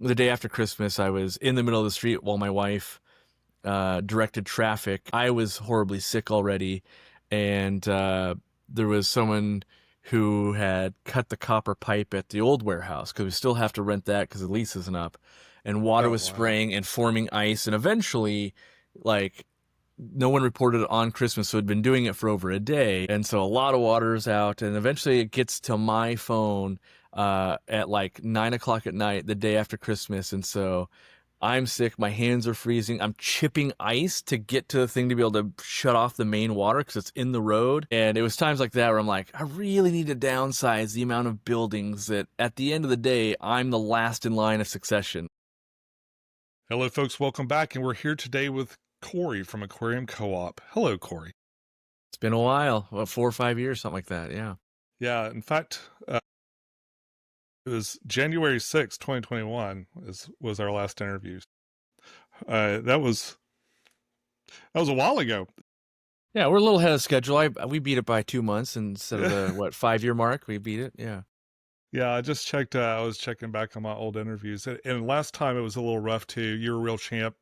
the day after Christmas, I was in the middle of the street while my wife directed traffic. I was horribly sick already, and there was someone who had cut the copper pipe at the old warehouse because we still have to rent that because the lease isn't up. And water Oh, was wow. spraying and forming ice, and eventually, like, no one reported it on Christmas, so it'd been doing it for over a day, and so a lot of water is out, and eventually it gets to my phone at like 9 o'clock at night the day after Christmas, and so I'm sick. My hands are freezing. I'm chipping ice to get to the thing to be able to shut off the main water because it's in the road. And it was times like that where I'm like, I really need to downsize the amount of buildings that at the end of the day, I'm the last in line of succession. Hello, folks. Welcome back. And we're here today with Corey from Aquarium Co-op. Hello, Corey. It's been a while, 4 or 5 years, something like that. Yeah. Yeah, in fact, it was January 6th, 2021 was our last interview. That was a while ago. Yeah, we're a little ahead of schedule. We beat it by 2 months instead of the 5-year mark. We beat it. Yeah. Yeah, I just checked. I was checking back on my old interviews, and last time it was a little rough too. You're a real champ,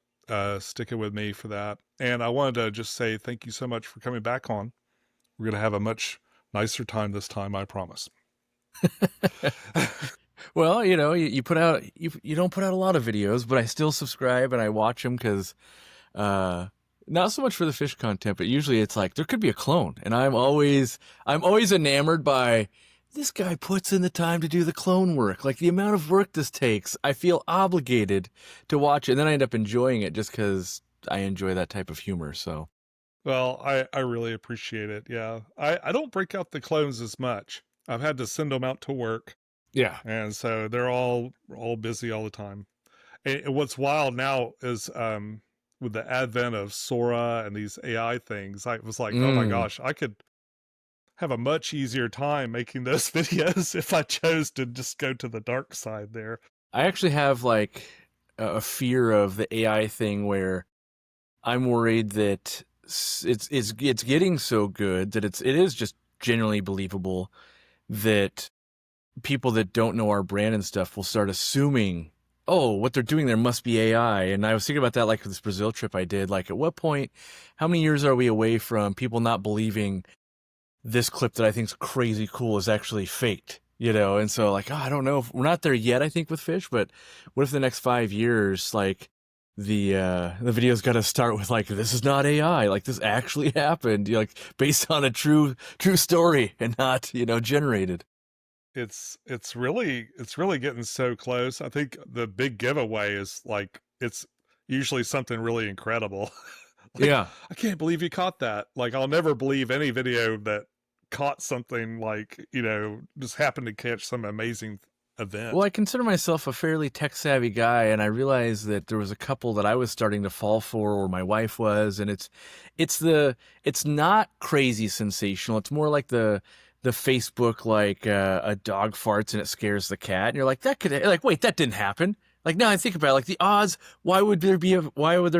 sticking with me for that. And I wanted to just say thank you so much for coming back on. We're gonna have a much nicer time this time, I promise. Well, you put out you don't put out a lot of videos, but I still subscribe and I watch them because not so much for the fish content, but usually it's like there could be a clone, and I'm always enamored by this guy puts in the time to do the clone work. Like the amount of work this takes, I feel obligated to watch it, and then I end up enjoying it just because I enjoy that type of humor. So, Well, I really appreciate it. Yeah, I don't break out the clones as much. I've had to send them out to work, yeah. and so they're all busy all the time. And what's wild now is with the advent of Sora and these AI things, I was like, oh my Mm. gosh, I could have a much easier time making those videos if I chose to just go to the dark side there. I actually have like a fear of the AI thing where I'm worried that it's getting so good that it is just genuinely believable that people that don't know our brand and stuff will start assuming, oh, what they're doing there must be AI. And I was thinking about that like this Brazil trip I did. Like, at what point, how many years are we away from people not believing this clip that I think is crazy cool is actually faked? And so like, oh, I don't know if we're not there yet, I think, with fish, but what if the next 5 years, like the video's got to start with like, this is not AI, like this actually happened, like based on a true story and not, generated. It's really getting so close. I think the big giveaway is like it's usually something really incredible. Like, Yeah. I can't believe you caught that. Like, I'll never believe any video that caught something like, just happened to catch some amazing Well, event. I consider myself a fairly tech savvy guy, and I realized that there was a couple that I was starting to fall for, or my wife was, and it's not crazy sensational. It's more like the Facebook, like a dog farts and it scares the cat, and you're like, that could, like, wait, that didn't happen. Like, now I think about it, like the odds. Why would there have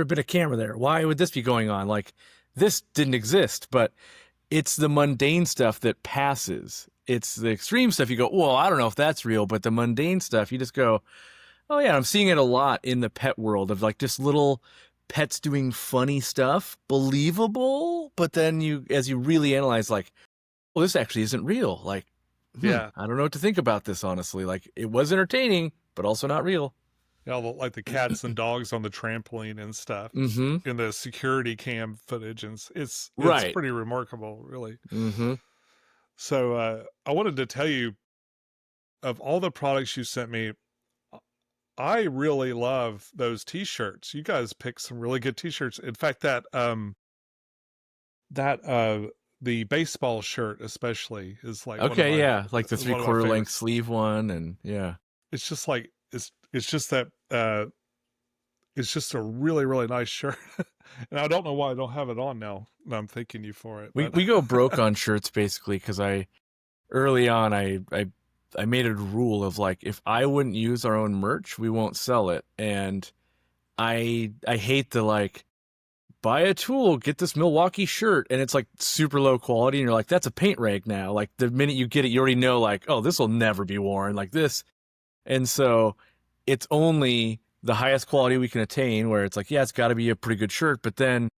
been a camera there? Why would this be going on? Like, this didn't exist. But it's the mundane stuff that passes. It's the extreme stuff you go, well, I don't know if that's real, but the mundane stuff, you just go, oh yeah, I'm seeing it a lot in the pet world of like just little pets doing funny stuff, believable, but then as you really analyze, like, well, this actually isn't real. Like, Yeah. I don't know what to think about this, honestly. Like, it was entertaining, but also not real. Like the cats and dogs on the trampoline and stuff Mm-hmm. in the security cam footage. And it's Right. pretty remarkable, really. Mm-hmm. So, I wanted to tell you, of all the products you sent me, I really love those t-shirts. You guys picked some really good t-shirts. In fact, the baseball shirt especially is like Okay, yeah. Like the one of my 3/4 length favorites. sleeve one, and yeah. It's just like it's just that it's just a really really nice shirt. And I don't know why I don't have it on now. I'm thanking you for it. We But we go broke on shirts basically because early on I made a rule of like, if I wouldn't use our own merch, we won't sell it. And I hate the like, buy a tool, get this Milwaukee shirt, and it's like super low quality, and you're like, that's a paint rag now. Like the minute you get it, you already know like, oh, this will never be worn like this. And so it's only the highest quality we can attain, where it's like, yeah, it's got to be a pretty good shirt, but then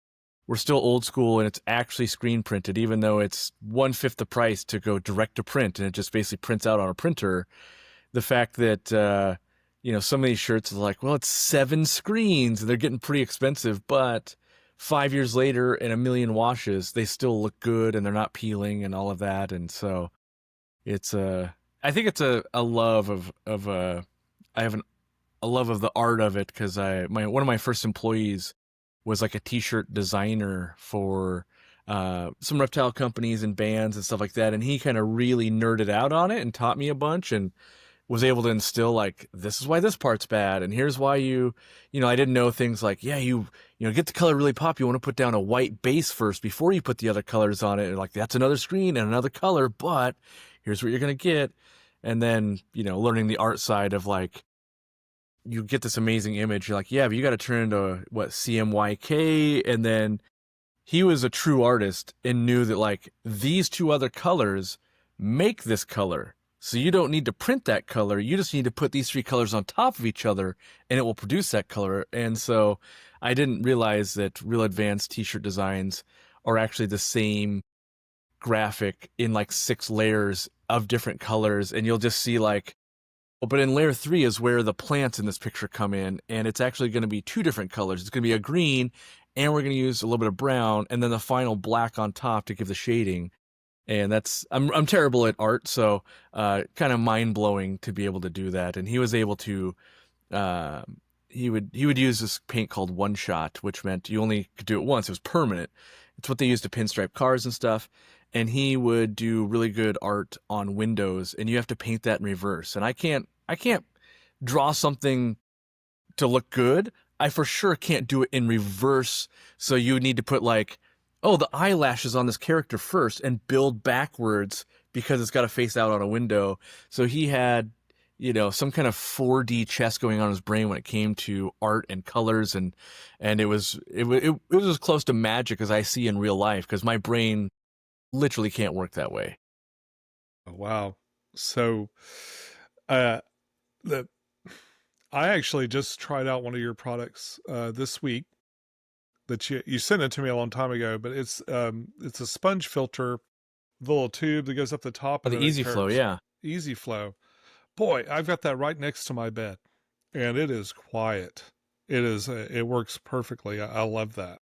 we're still old school and it's actually screen printed, even though it's 1/5 the price to go direct to print and it just basically prints out on a printer. The fact that, some of these shirts are like, well, it's 7 screens and they're getting pretty expensive, but 5 years later and a million washes, they still look good and they're not peeling and all of that. And so it's I think it's a love I have a love of the art of it, because one of my first employees was like a t-shirt designer for some reptile companies and bands and stuff like that, and he kind of really nerded out on it and taught me a bunch and was able to instill, like, this is why this part's bad, and here's why I didn't know things like, yeah, get the color really pop, you want to put down a white base first before you put the other colors on it, and like, that's another screen and another color, but here's what you're gonna get. And then learning the art side of, like, you get this amazing image, you're like, yeah, but you got to turn into what, CMYK. And then he was a true artist and knew that, like, these two other colors make this color, so you don't need to print that color, you just need to put these 3 colors on top of each other and it will produce that color. And so I didn't realize that real advanced t-shirt designs are actually the same graphic in like 6 layers of different colors, and you'll just see, like, well, but in layer 3 is where the plants in this picture come in, and it's actually going to be 2 different colors. It's going to be a green, and we're going to use a little bit of brown, and then the final black on top to give the shading. And I'm terrible at art, so kind of mind blowing to be able to do that. And he was able to uh, he would use this paint called One Shot, which meant you only could do it once. It was permanent. It's what they use to pinstripe cars and stuff. And he would do really good art on windows, and you have to paint that in reverse. And I can't draw something to look good. I for sure can't do it in reverse. So you would need to put, like, oh, the eyelashes on this character first and build backwards because it's got to face out on a window. So he had, some kind of 4D chess going on in his brain when it came to art and colors, and it was as close to magic as I see in real life, because my brain literally can't work that way. Oh, wow. So, uh, the I actually just tried out one of your products this week that you sent it to me a long time ago, but it's a sponge filter, the little tube that goes up the top Oh, and the then it Easy Flow, curves. yeah. Easy Flow. Boy, I've got that right next to my bed, and it is quiet. It works perfectly. I love that.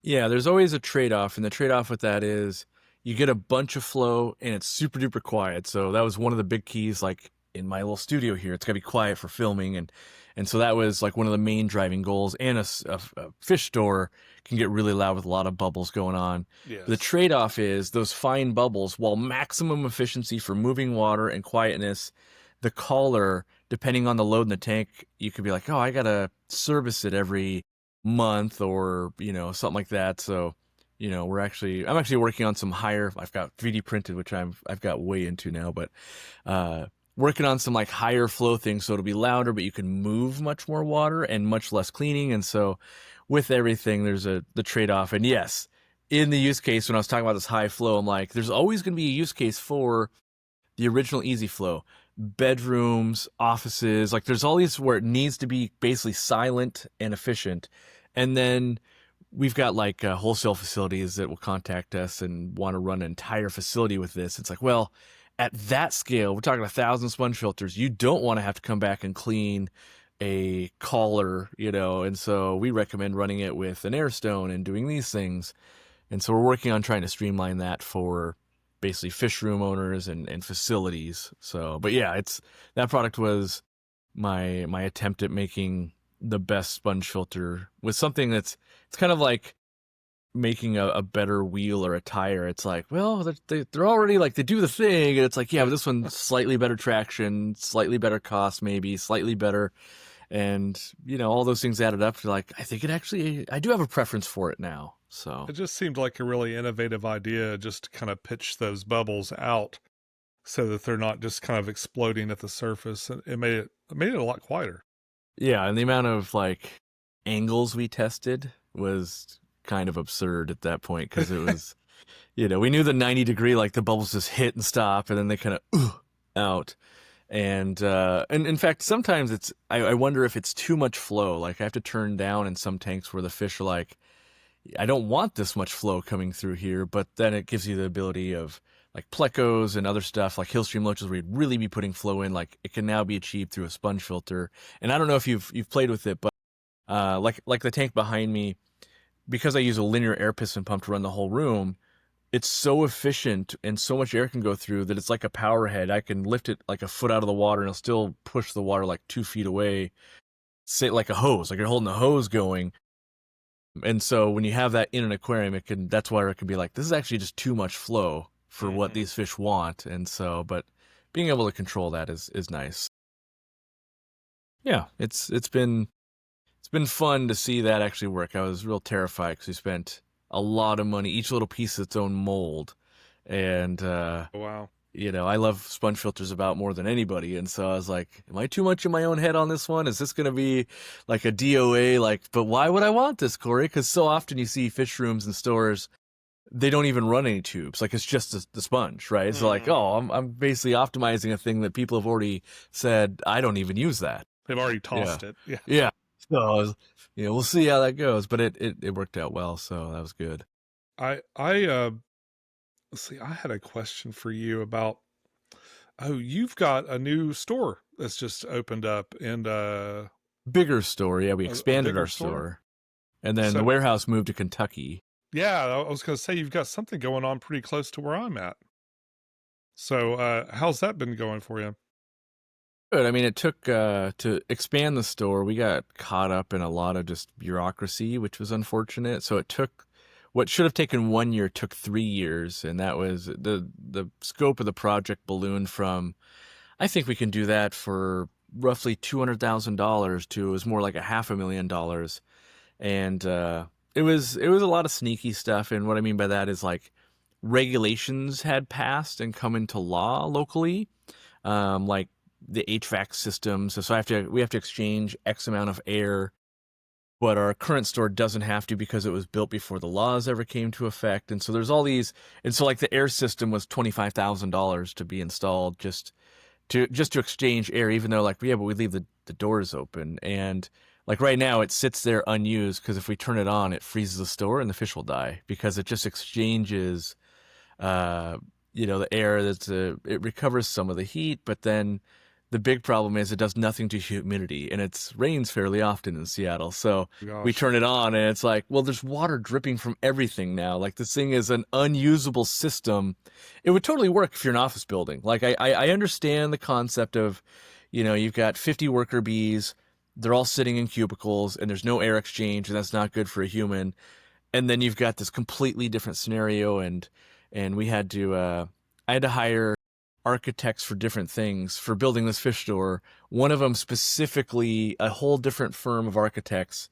Yeah, there's always a trade-off, and the trade-off with that is you get a bunch of flow and it's super duper quiet. So that was one of the big keys, like in my little studio here, it's got to be quiet for filming, and so that was like one of the main driving goals. And a fish store can get really loud with a lot of bubbles going on. The Yes. trade-off is those fine bubbles, while maximum efficiency for moving water and quietness, the collar, depending on the load in the tank, you could be like, oh, I gotta service it every month, or something like that. So I'm actually working on some higher, I've got 3D printed, which I've got way into now, but working on some like higher flow things, so it'll be louder, but you can move much more water and much less cleaning. And so with everything, there's the trade-off. And yes, in the use case, when I was talking about this high flow, I'm like, there's always going to be a use case for the original Easy Flow. Bedrooms, offices, like there's all these where it needs to be basically silent and efficient. And then we've got like wholesale facilities that will contact us and want to run an entire facility with this. It's like, well, at that scale, we're talking 1,000 sponge filters. You don't want to have to come back and clean a collar, and so we recommend running it with an air stone and doing these things. And so we're working on trying to streamline that for basically fish room owners and facilities. So, but yeah, that product was my attempt at making the best sponge filter with something it's kind of like making a better wheel or a tire. It's like, well, they're already like, they do the thing, and it's like, yeah, but this one's slightly better traction, slightly better cost, maybe slightly better. And all those things added up to, like, I think I do have a preference for it now. So It just seemed like a really innovative idea, just to kind of pitch those bubbles out so that they're not just kind of exploding at the surface. And it made it a lot quieter. yeah, and the amount of like angles we tested was kind of absurd at that point, because it was, we knew the 90-degree, like the bubbles just hit and stop, and then they kind of out. And in fact, sometimes I wonder if it's too much flow. Like I have to turn down in some tanks where the fish are like, I don't want this much flow coming through here, but then it gives you the ability of like plecos and other stuff like hill stream loaches where you'd really be putting flow in. Like it can now be achieved through a sponge filter. And I don't know if you've played with it, but like the tank behind me, because I use a linear air piston pump to run the whole room, it's so efficient and so much air can go through that it's like a power head. I can lift it like a foot out of the water and it'll still push the water like 2 feet away, say like a hose, like you're holding the hose going. And so when you have that in an aquarium, that's why it can be like, this is actually just too much flow for what Mm-hmm. these fish want. And so, but being able to control that is nice. Yeah, it's been fun to see that actually work. I was real terrified because we spent a lot of money, each little piece its own mold. And Wow. I love sponge filters about more than anybody. And so I was like, am I too much in my own head on this one? Is this going to be like a DOA? Like, but why would I want this, Corey? Because so often you see fish rooms and stores, they don't even run any tubes. Like it's just the sponge, right? It's like, Mm-hmm. oh, I'm basically optimizing a thing that people have already said, I don't even use that. They've already Yeah. tossed it. Yeah. Yeah. So we'll see how that goes. But it worked out well. So that was good. I let's see, I had a question for you about, oh, you've got a new store that's just opened up and Bigger store. Yeah. We a expanded bigger our store. store. And then the So warehouse moved to Kentucky. yeah, I was gonna say you've got something going on pretty close to where I'm at. So how's that been going for you? Good. I mean, it took to expand the store. We got caught up in a lot of just bureaucracy, which was unfortunate. So it took what should have taken 1 year took 3 years, and that was the scope of the project ballooned from. I think we can do that for roughly $200,000 to it was more like a $500,000, and it was a lot of sneaky stuff. And what I mean by that is like regulations had passed and come into law locally, like the HVAC systems. So we have to exchange X amount of air, but our current store doesn't have to because it was built before the laws ever came to effect. And so there's all these, and so like the air system was $25,000 to be installed just to exchange air, even though like yeah, but we leave the doors open. And like right now it sits there unused because if we turn it on, it freezes the store and the fish will die because it just exchanges uh, the air it recovers some of the heat, but then the big problem is it does nothing to humidity, and it rains fairly often in Seattle. So we Gosh. turn it on, and it's like, well, there's water dripping from everything now. Like this thing is an unusable system. It would totally work if you're an office building. Like I understand the concept of, you've got 50 worker bees. They're all sitting in cubicles, and there's no air exchange, and that's not good for a human. And then you've got this completely different scenario, and I had to hire architects for different things for building this fish store. One of them specifically a whole different firm of architects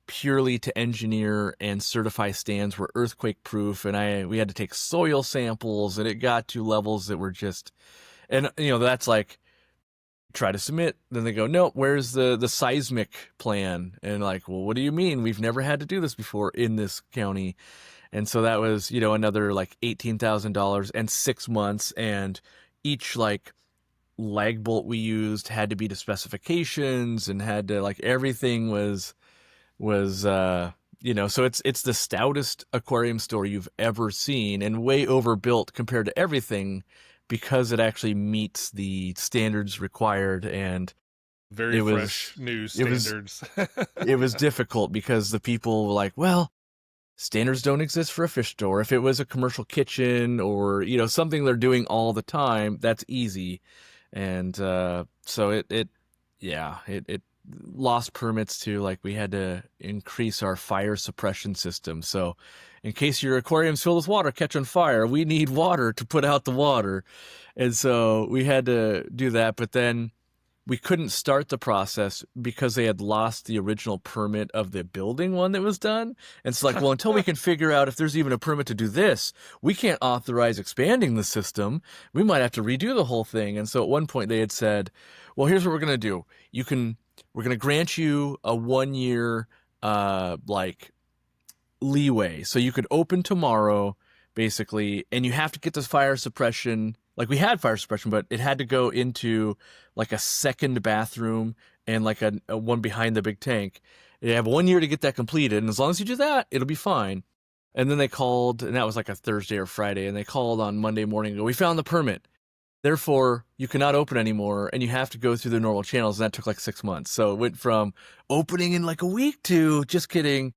purely to engineer and certify stands were earthquake proof, and we had to take soil samples, and it got to levels that were just, and that's like try to submit, then they go, no, where's the seismic plan? And like, well, what do you mean? We've never had to do this before in this county. And so that was, another like $18,000 and 6 months. And each like lag bolt we used had to be to specifications and had to like everything was so it's the stoutest aquarium store you've ever seen and way overbuilt compared to everything because it actually meets the standards required. And Very it fresh was new it was standards. it was difficult because the people were like, well, standards don't exist for a fish store. If it was a commercial kitchen or something they're doing all the time, that's easy. And so it lost permits to like we had to increase our fire suppression system. So in case your aquarium's filled with water catch on fire, we need water to put out the water. And so we had to do that, but then we couldn't start the process because they had lost the original permit of the building one that was done. And it's like, well, until we can figure out if there's even a permit to do this, we can't authorize expanding the system. We might have to redo the whole thing. And so at one point they had said, well, here's what we're going to do. We're going to grant you a 1 year, like leeway. So you could open tomorrow basically, and you have to get this fire suppression like we had fire suppression, but it had to go into like a second bathroom and like a one behind the big tank. You have 1 year to get that completed, and as long as you do that, it'll be fine. And then they called, and that was like a Thursday or Friday, and they called on Monday morning and go, we found the permit. Therefore, you cannot open anymore, and you have to go through the normal channels, and that took like 6 months. So it went from opening in like a week to just kidding.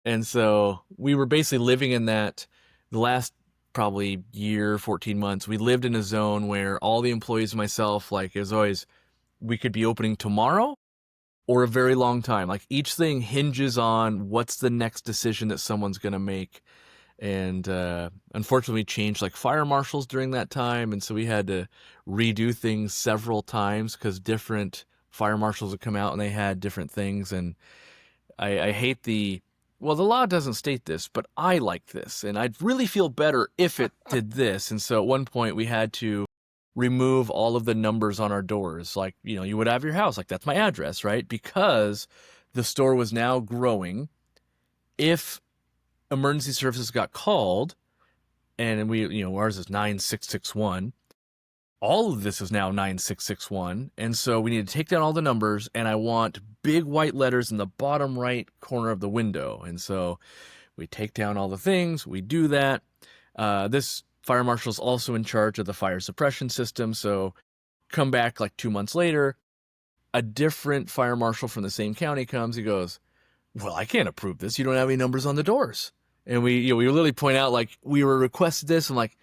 And so we were basically living in that the last probably year, 14 months. We lived in a zone where all the employees and myself, like it was always, we could be opening tomorrow or a very long time. Like each thing hinges on what's the next decision that someone's going to make. And unfortunately, we changed like fire marshals during that time. And so we had to redo things several times because different fire marshals would come out and they had different things. And I hate well, the law doesn't state this, but I like this. And I'd really feel better if it did this. And so at one point we had to remove all of the numbers on our doors. Like, you would have your house, like that's my address, right? Because the store was now growing. If emergency services got called, and ours is 9661, all of this is now 9661, and so we need to take down all the numbers, and I want big white letters in the bottom right corner of the window. And so we take down all the things, we do that. This fire marshal is also in charge of the fire suppression system, so come back like 2 months later, a different fire marshal from the same county comes, he goes, well, I can't approve this, you don't have any numbers on the doors. And we literally point out, like, we were requested this, and like,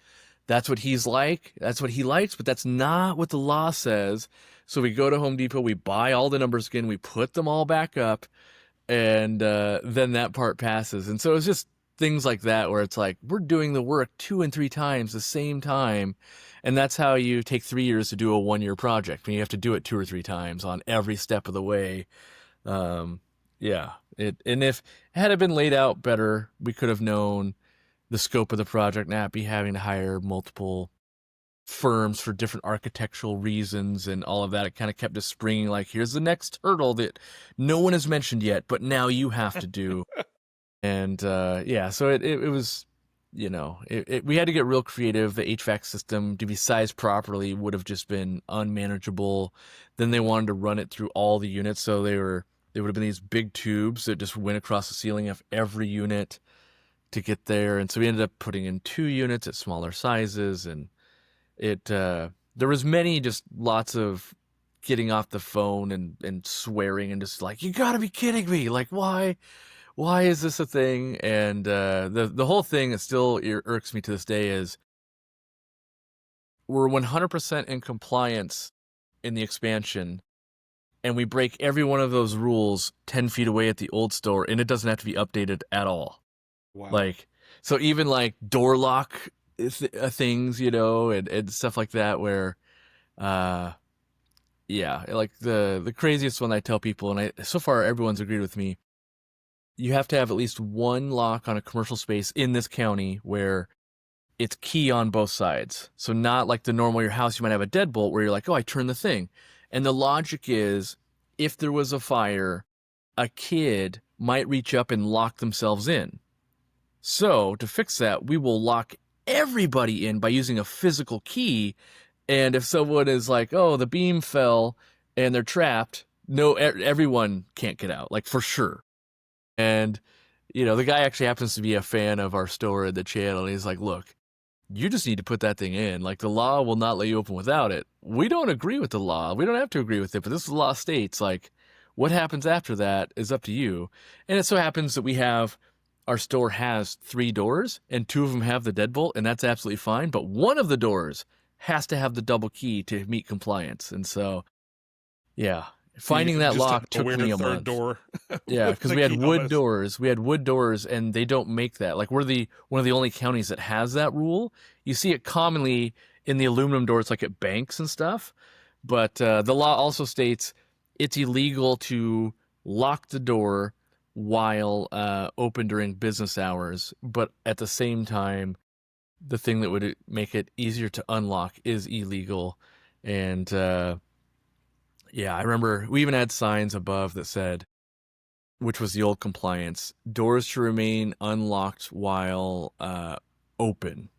that's what he's like, that's what he likes, but that's not what the law says. So we go to Home Depot, we buy all the numbers again, we put them all back up, and then that part passes. And so it's just things like that where it's like, we're doing the work 2 and 3 times the same time. And that's how you take 3 years to do a 1-year project, when you have to do it 2 or 3 times on every step of the way. Yeah. And if it had been laid out better, we could have known the scope of the project, not be having to hire multiple firms for different architectural reasons and all of that. It kind of kept us springing, like, here's the next hurdle that no one has mentioned yet, but now you have to do. And yeah, so it was, we had to get real creative. The HVAC system, to be sized properly, would have just been unmanageable. Then they wanted to run it through all the units, so they would have been these big tubes that just went across the ceiling of every unit to get there. And so we ended up putting in 2 units at smaller sizes, and there was just lots of getting off the phone and swearing and just like, you gotta be kidding me. Like, why is this a thing? And the whole thing that still irks me to this day is we're 100% in compliance in the expansion, and we break every one of those rules 10 feet away at the old store, and it doesn't have to be updated at all. Wow. Like, so even like door lock things, and stuff like that, where, yeah, like the craziest one I tell people, and so far everyone's agreed with me, you have to have at least one lock on a commercial space in this county where it's key on both sides. So not like the normal, your house, you might have a deadbolt where you're like, oh, I turn the thing. And the logic is, if there was a fire, a kid might reach up and lock themselves in. So to fix that, we will lock everybody in by using a physical key. And if someone is like, oh, the beam fell and they're trapped, no, everyone can't get out, like, for sure. And, the guy actually happens to be a fan of our store and the channel. And he's like, look, you just need to put that thing in. Like, the law will not let you open without it. We don't agree with the law. We don't have to agree with it, but this law states, like, what happens after that is up to you. And it so happens that our store has 3 doors, and 2 of them have the deadbolt, and that's absolutely fine. But one of the doors has to have the double key to meet compliance. And so, yeah, finding that lock took me a month. Door. Yeah, because we had wood doors. We had wood doors, and they don't make that. Like, we're one of the only counties that has that rule. You see it commonly in the aluminum doors, like at banks and stuff. But the law also states it's illegal to lock the door while open during business hours. But at the same time, the thing that would make it easier to unlock is illegal. And yeah, I remember we even had signs above that said, which was the old compliance, doors to remain unlocked while open.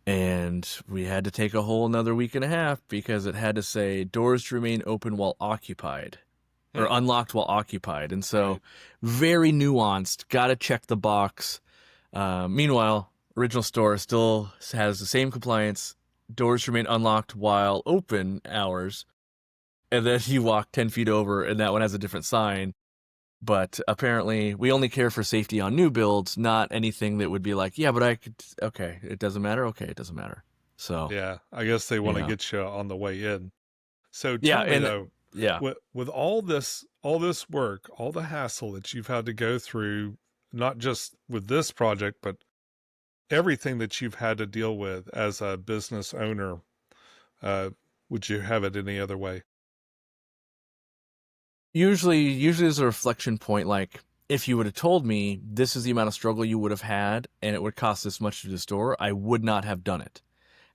And we had to take a whole another week and a half because it had to say doors to remain open while occupied or Hmm. unlocked while occupied. And so Right. very nuanced, got to check the box. Meanwhile, original store still has the same compliance, doors remain unlocked while open hours. And then you walk 10 feet over and that one has a different sign. But apparently, we only care for safety on new builds, not anything that would be like, yeah, but I could, okay, it doesn't matter. Okay, it doesn't matter. So, Yeah. I guess they want to yeah. get you on the way in. So Yeah. tell me And though, yeah, with all this work, all the hassle that you've had to go through, not just with this project, but everything that you've had to deal with as a business owner, uh, would you have it any other way? usually there's a reflection point like, if you would have told me this is the amount of struggle you would have had and it would cost this much to store, I would not have done it.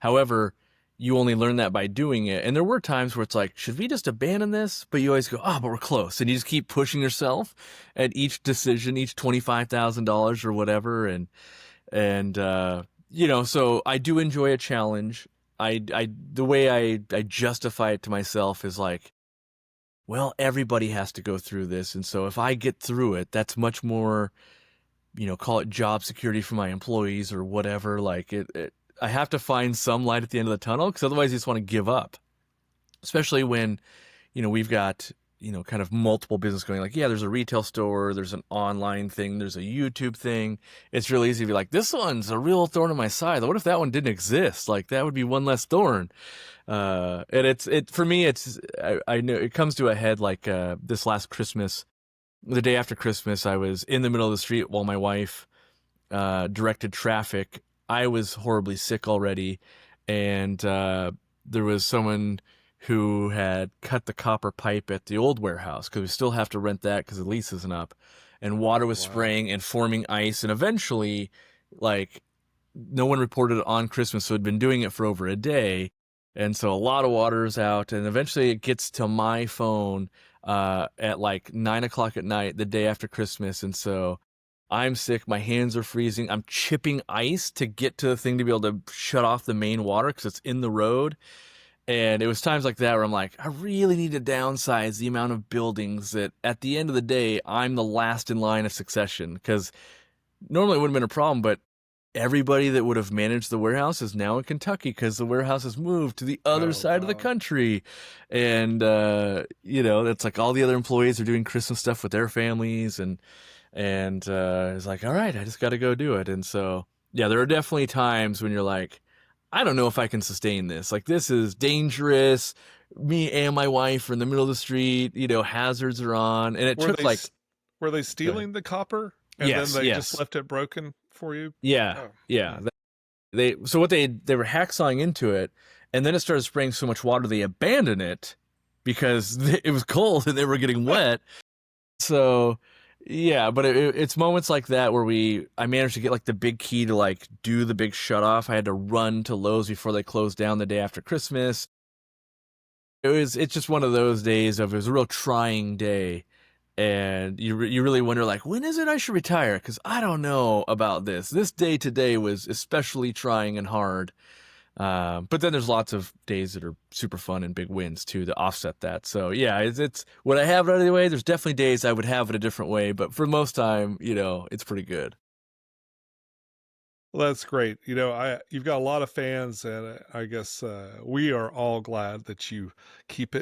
However, you only learn that by doing it. And there were times where it's like, should we just abandon this? But you always go, oh, but we're close. And you just keep pushing yourself at each decision, each $25,000 or whatever. And so I do enjoy a challenge. The way I justify it to myself is like, well, everybody has to go through this. And so if I get through it, that's much more, call it job security for my employees or whatever. Like I have to find some light at the end of the tunnel because otherwise you just want to give up, especially when, we've got, kind of multiple business going like, yeah, there's a retail store, there's an online thing, there's a YouTube thing. It's really easy to be like, this one's a real thorn in my side. What if that one didn't exist? Like that would be one less thorn. And for me, I know it comes to a head like, this last Christmas, the day after Christmas, I was in the middle of the street while my wife directed traffic. I was horribly sick already, and there was someone who had cut the copper pipe at the old warehouse because we still have to rent that because the lease isn't up. And water was Wow. spraying and forming ice, and eventually, like, no one reported it on Christmas, so it'd been doing it for over a day. And so a lot of water is out, and eventually it gets to my phone at like 9 o'clock at night, the day after Christmas. And so I'm sick, my hands are freezing. I'm chipping ice to get to the thing to be able to shut off the main water because it's in the road. And it was times like that where I'm like, I really need to downsize the amount of buildings that at the end of the day, I'm the last in line of succession. Because normally it wouldn't have been a problem, but everybody that would have managed the warehouse is now in Kentucky because the warehouse has moved to the other Oh side of the God. country. And, that's like all the other employees are doing Christmas stuff with their families. And it's like, all right, I just got to go do it. And so, yeah, there are definitely times when you're like, I don't know if I can sustain this. Like, this is dangerous. Me and my wife are in the middle of the street, hazards are on. And it Were took they like, s- were they go ahead. stealing the copper and then Yes, they just yes. left it broken for you? Yeah, Oh. yeah. Hmm. So what they were hacksawing into it, and then it started spraying so much water they abandoned it because it was cold and they were getting wet. So yeah, but it's moments like that where I managed to get like the big key to like do the big shut off. I had to run to Lowe's before they closed down the day after Christmas. It's just one of those days of it was a real trying day. And you really wonder like, when is it I should retire? Because I don't know about this. This day today was especially trying and hard. But then there's lots of days that are super fun and big wins too to offset that. So yeah, it's would I have it any way? There's definitely days I would have it a different way, but for most time, it's pretty good. Well, that's great. You've got a lot of fans, and I guess we are all glad that you keep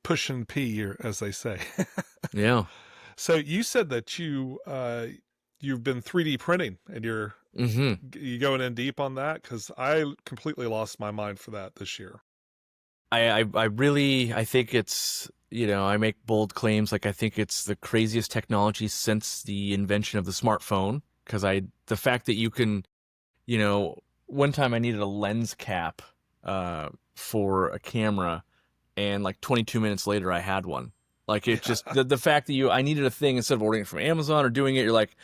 pushing P, or as they say. Yeah. So you said that you've been 3D printing, and Hmm. you going in deep on that because I completely lost my mind for that this year. I really I think it's I make bold claims like I think it's the craziest technology since the invention of the smartphone because I the fact that you can one time I needed a lens cap for a camera, and like 22 minutes later I had one. Like it just Yeah. the fact that I needed a thing instead of ordering it from Amazon or doing it, you're like,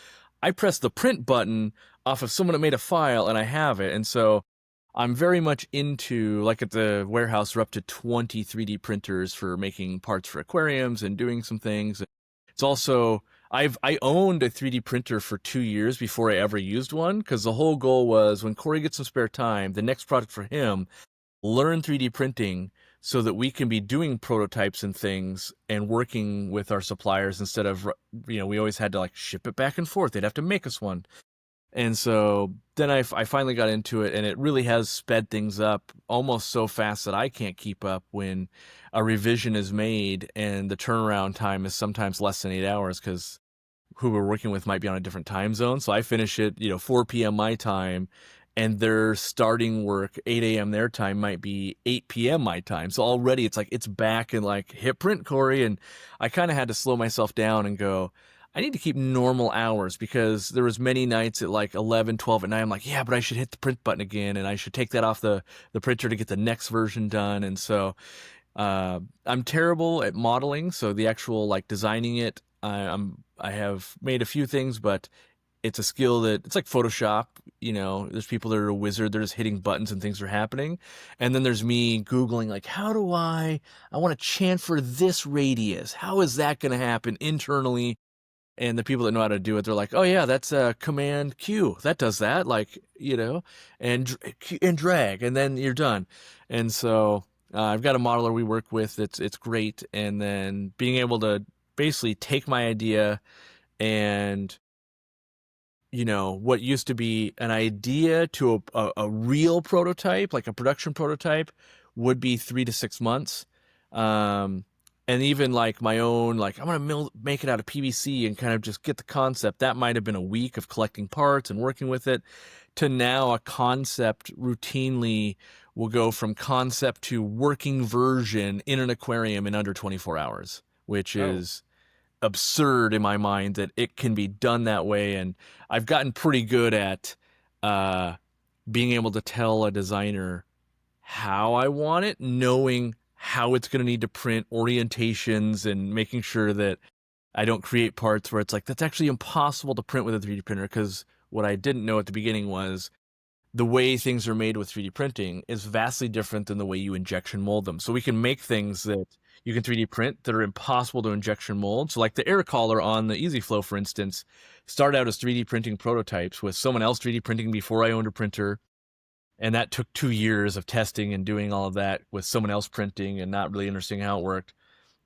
I pressed the print button off of someone that made a file and I have it. And so I'm very much into like at the warehouse we're up to 20 3D printers for making parts for aquariums and doing some things. It's also I owned a 3D printer for 2 years before I ever used one, because the whole goal was when Corey gets some spare time, the next project for him, learn 3D printing so that we can be doing prototypes and things and working with our suppliers instead of, we always had to like ship it back and forth. They'd have to make us one. And so then I finally got into it, and it really has sped things up almost so fast that I can't keep up when a revision is made, and the turnaround time is sometimes less than 8 hours because who we're working with might be on a different time zone. So I finish it, 4 p.m. my time, and their starting work 8 a.m. their time might be 8 p.m. my time. So already it's like it's back and like hit print, Corey. And I kind of had to slow myself down and go, I need to keep normal hours, because there was many nights at like 11, 12 at night. I'm like, yeah, but I should hit the print button again, and I should take that off the printer to get the next version done. And so I'm terrible at modeling, so the actual like designing it, I have made a few things, but it's a skill that it's like Photoshop. There's people that are a wizard; they're just hitting buttons and things are happening. And then there's me Googling like, how do I want to chamfer this radius? How is that going to happen internally? And the people that know how to do it, they're like, oh yeah, that's a Command Q. That does that, like, and drag, and then you're done. And so I've got a modeler we work with. It's great. And then being able to basically take my idea and what used to be an idea to a real prototype, like a production prototype, would be 3 to 6 months. And even like my own, like I'm gonna make it out of PVC and kind of just get the concept. That might have been a week of collecting parts and working with it, to now a concept routinely will go from concept to working version in an aquarium in under 24 hours, which Oh, is absurd in my mind that it can be done that way. And I've gotten pretty good at uh, being able to tell a designer how I want it, knowing how it's going to need to print, orientations, and making sure that I don't create parts where it's like, that's actually impossible to print with a 3D printer. Because what I didn't know at the beginning was the way things are made with 3D printing is vastly different than the way you injection mold them. So we can make things that you can 3D print that are impossible to injection mold. So like the air collar on the EasyFlow, for instance, started out as 3D printing prototypes with someone else 3D printing before I owned a printer. And that took 2 years of testing and doing all of that with someone else printing and not really understanding how it worked.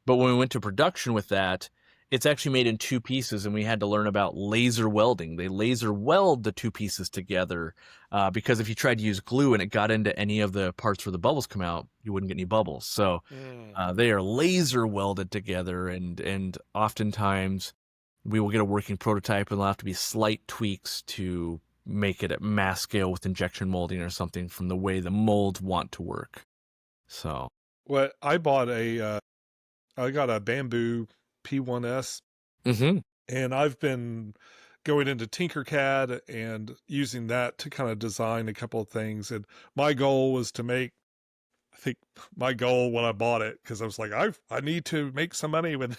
But when we went to production with that, it's actually made in two pieces, and we had to learn about laser welding. They laser weld the two pieces together, because if you tried to use glue and it got into any of the parts where the bubbles come out, you wouldn't get any bubbles. So mm. they are laser welded together, and oftentimes we will get a working prototype, and there'll have to be slight tweaks to make it at mass scale with injection molding or something from the way the molds want to work. So, Well, I got a bamboo P1S, mm-hmm. and I've been going into Tinkercad and using that to kind of design a couple of things. And my goal was to make, I think my goal when I bought it, because I was like, I need to make some money with,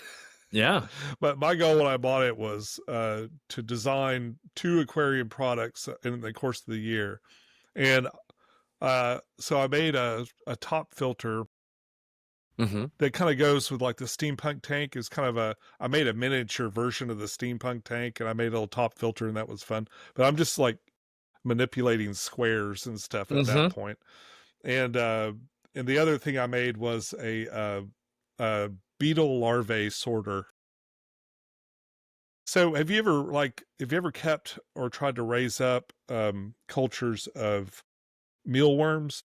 Yeah. but my goal when I bought it was to design 2 aquarium products in the course of the year. And so I made a top filter Mm-hmm. that kind of goes with like the steampunk tank. Is kind of I made a miniature version of the steampunk tank, and I made a little top filter, and that was fun. But I'm just like manipulating squares and stuff at that Mm-hmm. point. And the other thing I made was a beetle larvae sorter. So have you ever kept or tried to raise up cultures of mealworms?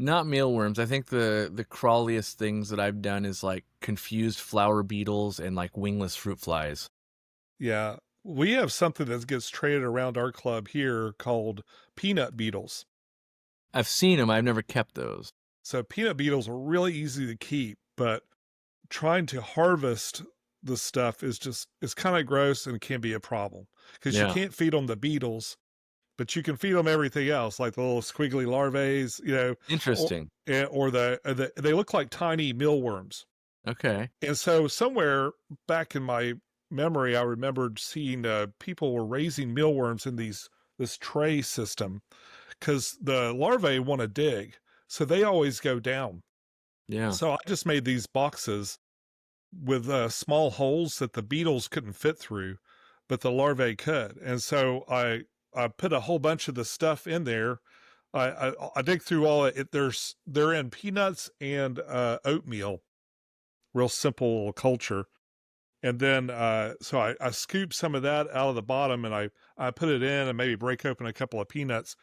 Not mealworms. I think the crawliest things that I've done is like confused flower beetles and like wingless fruit flies. Yeah. We have something that gets traded around our club here called peanut beetles. I've seen them. I've never kept those. So peanut beetles are really easy to keep, but trying to harvest the stuff is kind of gross and can be a problem because you Yeah. can't feed them the beetles, but you can feed them everything else, like the little squiggly larvae, or Interesting. or they look like tiny mealworms. Okay. And so somewhere back in my memory, I remembered seeing people were raising mealworms in this tray system because the larvae want to dig, so they always go down. Yeah. So I just made these boxes with small holes that the beetles couldn't fit through, but the larvae could. And so I put a whole bunch of the stuff in there. I dig through all it. They're in peanuts and oatmeal, real simple culture. And then so I scoop some of that out of the bottom, and I put it in and maybe break open a couple of peanuts.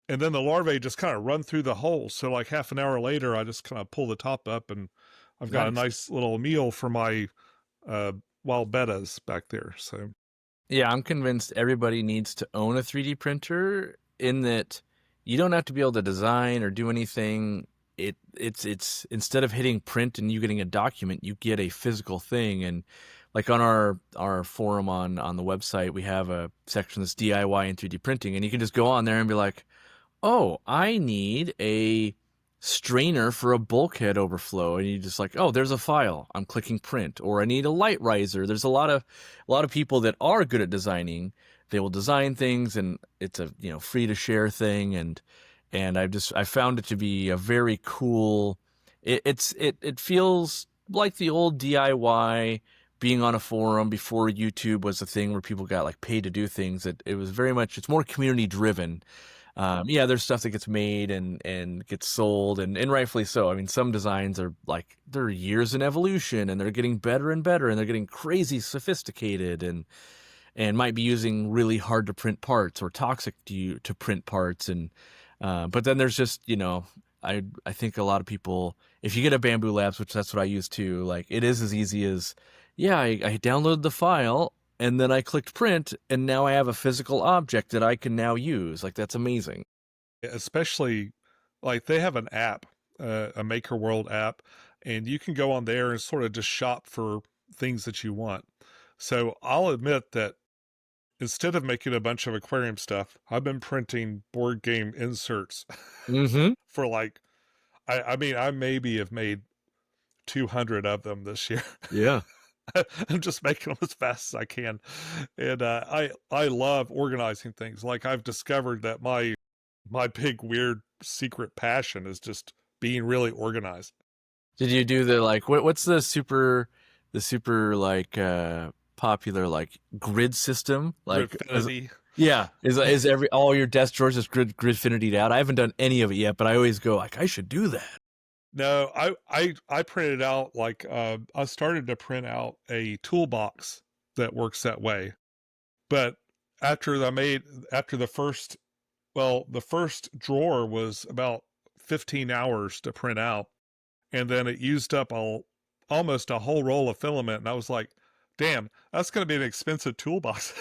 And then the larvae just kind of run through the hole. So like half an hour later, I just kind of pull the top up, and I've got a Nice. nice little meal for my uh, wild bettas back there. So Yeah, I'm convinced everybody needs to own a 3D printer in that you don't have to be able to design or do anything. It's instead of hitting print and you getting a document, you get a physical thing. And like on our forum on the website, we have a section that's DIY and 3D printing, and you can just go on there and be like, oh, I need a strainer for a bulkhead overflow, and you just like, oh, there's a file. I'm clicking print. Or I need a light riser. There's a lot of people that are good at designing. They will design things, and it's a free to share thing, and I found it to be a very cool. It feels like the old DIY being on a forum before YouTube was a thing where people got like paid to do things. It was very much, it's more community driven. Yeah, there's stuff that gets made and gets sold, and rightfully so. I mean, some designs are like they're years in evolution, and they're getting better and better, and they're getting crazy sophisticated, and might be using really hard to print parts or toxic to print parts, and but then there's just I think a lot of people, if you get a Bamboo Labs, which that's what I use too, like it is as easy as, yeah, I downloaded the file and then I clicked print, and now I have a physical object that I can now use. Like that's amazing. especially like they have an app, a Maker World app, and you can go on there and sort of just shop for things that you want. So I'll admit that instead of making a bunch of aquarium stuff, I've been printing board game inserts Mm-hmm. for like, I mean, I maybe have made 200 of them this year. Yeah. I'm just making them as fast as I can. And I love organizing things. Like I've discovered that my big weird secret passion is just being really organized. Did you do the like what's the super like popular like grid system? Like Gridfinity. yeah, is every all your desk drawers just gridfinity'd out? I haven't done any of it yet, but I always go like I should do that. No, I printed out like I started to print out a toolbox that works that way. But after the first, well, the first drawer was about 15 hours to print out, and then it used up almost a whole roll of filament, and I was like, damn, that's going to be an expensive toolbox.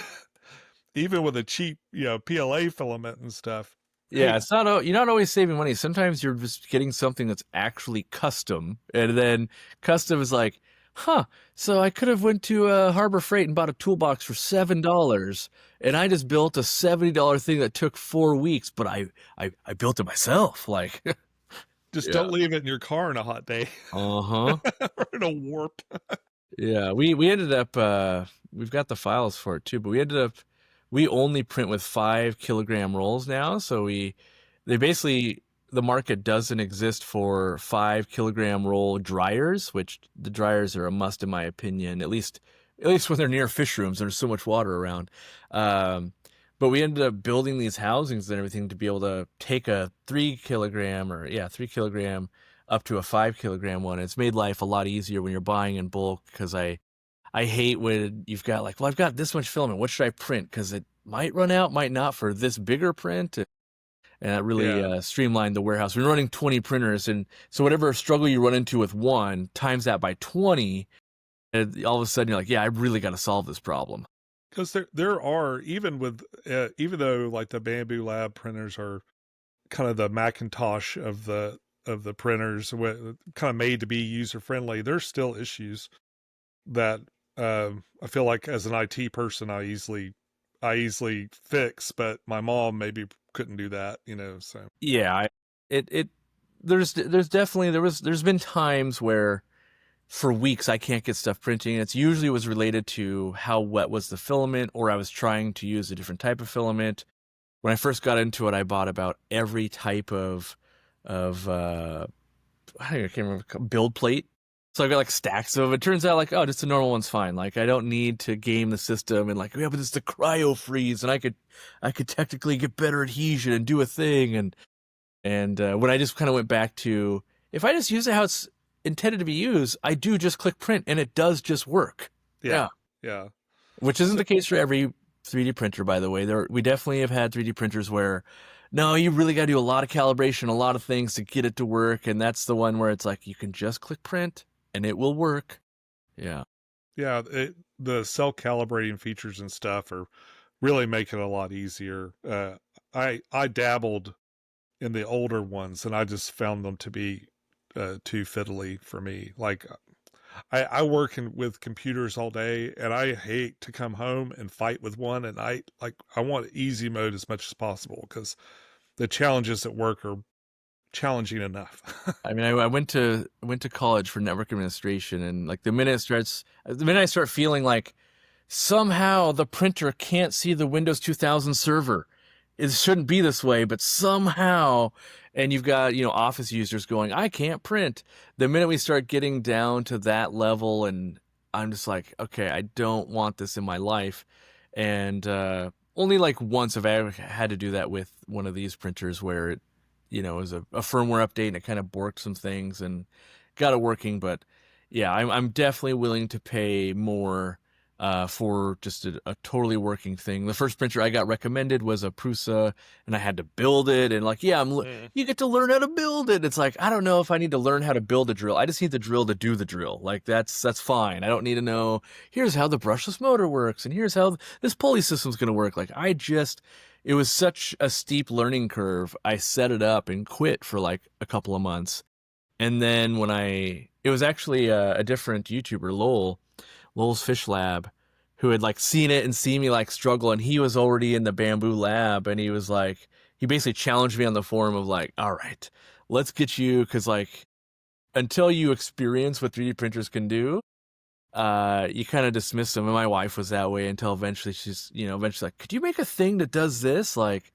Even with a cheap, PLA filament and stuff. Yeah, Hey, it's not you're not always saving money. Sometimes you're just getting something that's actually custom, and then custom is like, huh? So I could have went to Harbor Freight and bought a toolbox for $7, and I just built a $70 thing that took 4 weeks, but I built it myself. Like, just yeah, don't leave it in your car on a hot day. uh-huh. Or it'll warp. Yeah, we ended up we've got the files for it too, but we only print with 5 kilogram rolls now. So they basically, the market doesn't exist for 5 kilogram roll dryers, which the dryers are a must in my opinion, at least when they're near fish rooms. There's so much water around. Um, but we ended up building these housings and everything to be able to take a 3 kilogram, or yeah, 3 kilogram up to a 5 kilogram one. It's made life a lot easier when you're buying in bulk, because I hate when you've got like, well, I've got this much filament. What should I print? Because it might run out, might not for this bigger print. And that really Yeah. streamlined the warehouse. We're running 20 printers. And so whatever struggle you run into with one, times that by 20. And all of a sudden you're like, yeah, I really got to solve this problem. Because there are, even with even though like the Bamboo Lab printers are kind of the Macintosh of the printers, kind of made to be user friendly, there's still issues that I feel like as an IT person I easily fix, but my mom maybe couldn't do that, so. Yeah, it there's definitely there's been times where for weeks I can't get stuff printing. It's usually was related to how wet was the filament, or I was trying to use a different type of filament. When I first got into it, I bought about every type of I can't remember, build plate. So I've got like stacks of them. It turns out like, oh, just the normal one's fine. Like I don't need to game the system and like, yeah, but it's the cryo freeze and I could technically get better adhesion and do a thing. And when I just kind of went back to, if I just use it how it's intended to be used, I do just click print and it does just work. Yeah. Yeah. Which isn't So, the case for every 3D printer, by the way. We definitely have had 3D printers where, no, you really got to do a lot of calibration, a lot of things to get it to work. And that's the one where it's like, you can just click print and it will work. Yeah. yeah, the cell calibrating features and stuff are really making it a lot easier. I dabbled in the older ones, and I just found them to be too fiddly for me. Like I work with computers all day, and I hate to come home and fight with one. And I want easy mode as much as possible because the challenges at work are challenging enough. I mean, I went to college for network administration, and like the minute I start feeling like somehow the printer can't see the Windows 2000 server. It shouldn't be this way, but somehow, and you've got, office users going, I can't print. The minute we start getting down to that level, and I'm just like, okay, I don't want this in my life. And only like once have I ever had to do that with one of these printers where it, was a firmware update and it kind of borked some things and got it working. But yeah, I'm definitely willing to pay more for just a totally working thing. The first printer I got recommended was a Prusa, and I had to build it. And like, yeah, you get to learn how to build it. It's like, I don't know if I need to learn how to build a drill. I just need the drill to do the drill. Like that's fine. I don't need to know, here's how the brushless motor works, and here's how this pulley system's going to work. Like it was such a steep learning curve. I set it up and quit for like a couple of months. And then it was actually a different YouTuber, Lowell's Fish Lab, who had like seen it and seen me like struggle, and he was already in the bamboo lab, and he basically challenged me on the forum of like, all right, let's get you, because like until you experience what 3D printers can do, you kind of dismiss them. And my wife was that way until eventually she's like, could you make a thing that does this? Like,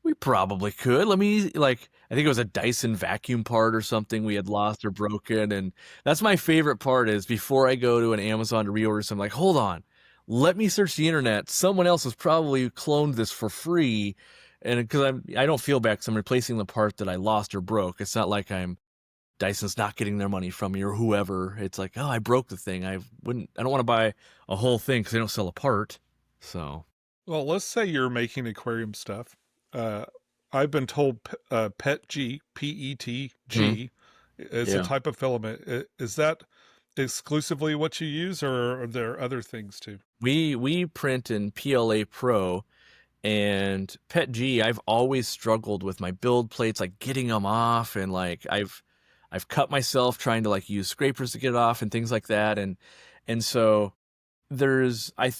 we probably could. Let me, like, I think it was a Dyson vacuum part or something we had lost or broken. And that's my favorite part, is before I go to an Amazon to reorder something, like, hold on, let me search the internet. Someone else has probably cloned this for free. And because I don't feel bad because I'm replacing the part that I lost or broke. It's not like Dyson's not getting their money from me or whoever. It's like, oh, I broke the thing. I don't want to buy a whole thing because they don't sell a part. So. Well, let's say you're making aquarium stuff. I've been told PETG, PETG, is a type of filament. Is that exclusively what you use, or are there other things too? We print in PLA Pro, and PETG. I've always struggled with my build plates, like getting them off, and like I've cut myself trying to like use scrapers to get it off and things like that, and so. I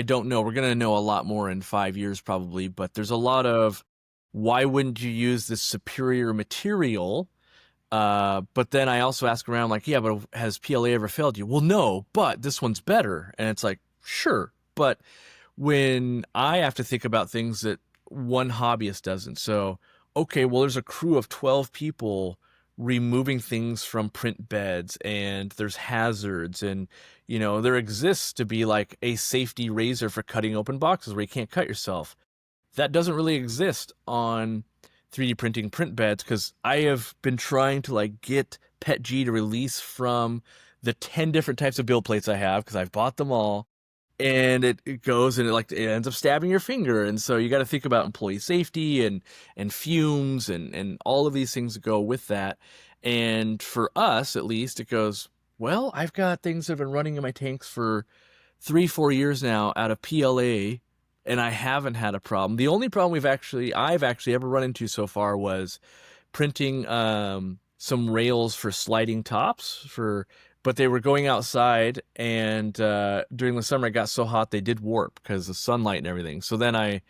don't know. We're going to know a lot more in 5 years probably, but there's a lot of, why wouldn't you use this superior material? But then I also ask around like, yeah, but has PLA ever failed you? Well, no, but this one's better. And it's like, sure. But when I have to think about things that one hobbyist doesn't. So, okay, well, there's a crew of 12 people removing things from print beds, and there's hazards, and there exists to be like a safety razor for cutting open boxes where you can't cut yourself. That doesn't really exist on 3D printing print beds, because I have been trying to like get PETG to release from the 10 different types of build plates I have, because I've bought them all, and it goes and it ends up stabbing your finger. And so you got to think about employee safety and fumes and all of these things that go with that. And for us, at least, it goes, well, I've got things that have been running in my tanks for 3-4 years now out of PLA, and I haven't had a problem. The only problem I've actually ever run into so far was printing some rails for sliding tops but they were going outside, and during the summer it got so hot they did warp because of sunlight and everything. So then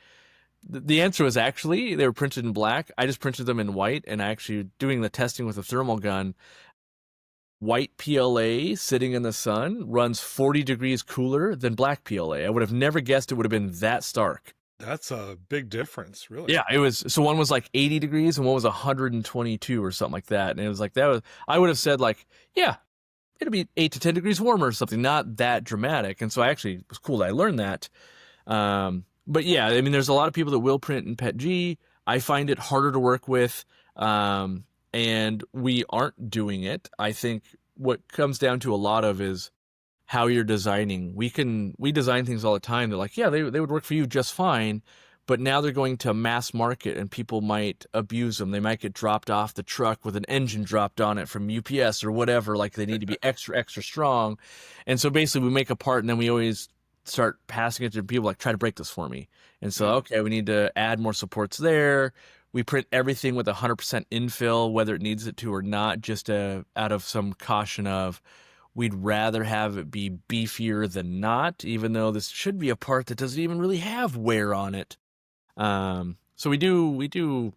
the answer was actually they were printed in black. I just printed them in white, and actually doing the testing with a thermal gun, white PLA sitting in the sun runs 40 degrees cooler than black PLA. I would have never guessed it would have been that stark. That's a big difference, really. Yeah, it was. So one was like 80 degrees and one was 122 or something like that. And it was like, I would have said like, yeah, it'll be 8 to 10 degrees warmer or something, not that dramatic. And so I actually, it was cool that I learned that. But yeah, I mean, there's a lot of people that will print in PETG. I find it harder to work with. And we aren't doing it. I think what comes down to a lot of is how you're designing. We design things all the time. They're like, yeah, they would work for you just fine, but now they're going to mass market and people might abuse them. They might get dropped off the truck with an engine dropped on it from UPS or whatever. Like they need to be extra strong. And so basically we make a part and then we always start passing it to people like, try to break this for me. And so, okay, we need to add more supports there. We print everything with 100% infill, whether it needs it to or not, just out of some caution of, we'd rather have it be beefier than not, even though this should be a part that doesn't even really have wear on it. So we do,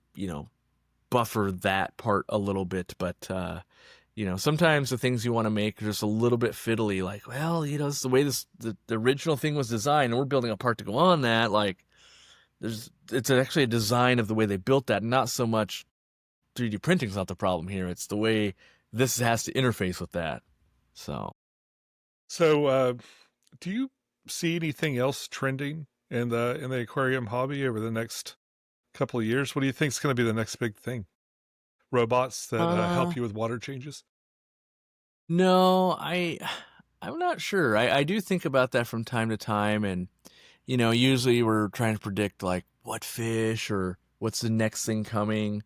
buffer that part a little bit, but, sometimes the things you want to make are just a little bit fiddly, like, well, this is the way the original thing was designed, and we're building a part to go on that. Like, it's actually a design of the way they built that, not so much 3D printing is not the problem here. It's the way this has to interface with that. So do you see anything else trending in the aquarium hobby over the next couple of years? What do you think is going to be the next big thing? Robots that help you with water changes? No, I'm not sure. I do think about that from time to time, and usually we're trying to predict like what fish or what's the next thing coming,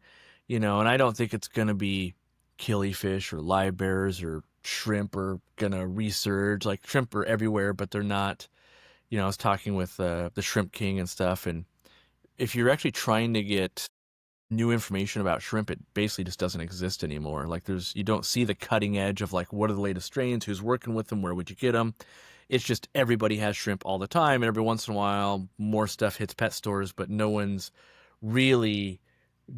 and I don't think it's gonna be killifish or live bears or shrimp are gonna resurge. Like shrimp are everywhere, but they're not. I was talking with the Shrimp King and stuff, and if you're actually trying to get new information about shrimp, it basically just doesn't exist anymore. Like you don't see the cutting edge of like what are the latest strains, who's working with them, where would you get them. It's just everybody has shrimp all the time, and every once in a while more stuff hits pet stores, but no one's really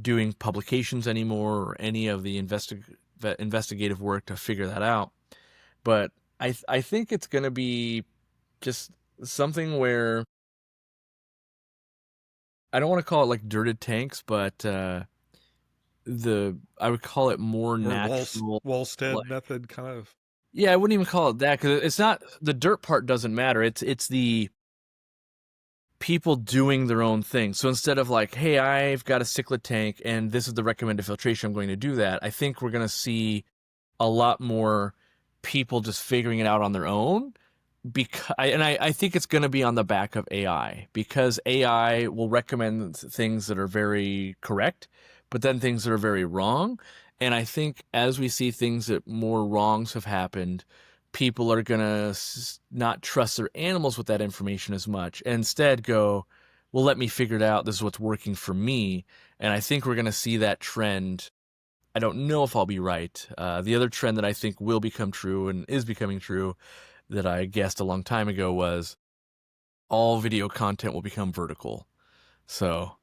doing publications anymore or any of the investigative work to figure that out. But I think it's going to be just something where I don't want to call it like dirted tanks, but I would call it more Or natural. Wallstead method kind of. Yeah, I wouldn't even call it that because it's not the dirt part doesn't matter. It's the people doing their own thing. So instead of like, hey, I've got a cichlid tank and this is the recommended filtration, I'm going to do that. I think we're going to see a lot more people just figuring it out on their own. I think it's going to be on the back of AI, because AI will recommend things that are very correct, but then things that are very wrong. And I think as we see things that more wrongs have happened, people are going to not trust their animals with that information as much, and instead go, well, let me figure it out. This is what's working for me. And I think we're going to see that trend. I don't know if I'll be right. The other trend that I think will become true and is becoming true that I guessed a long time ago was all video content will become vertical. So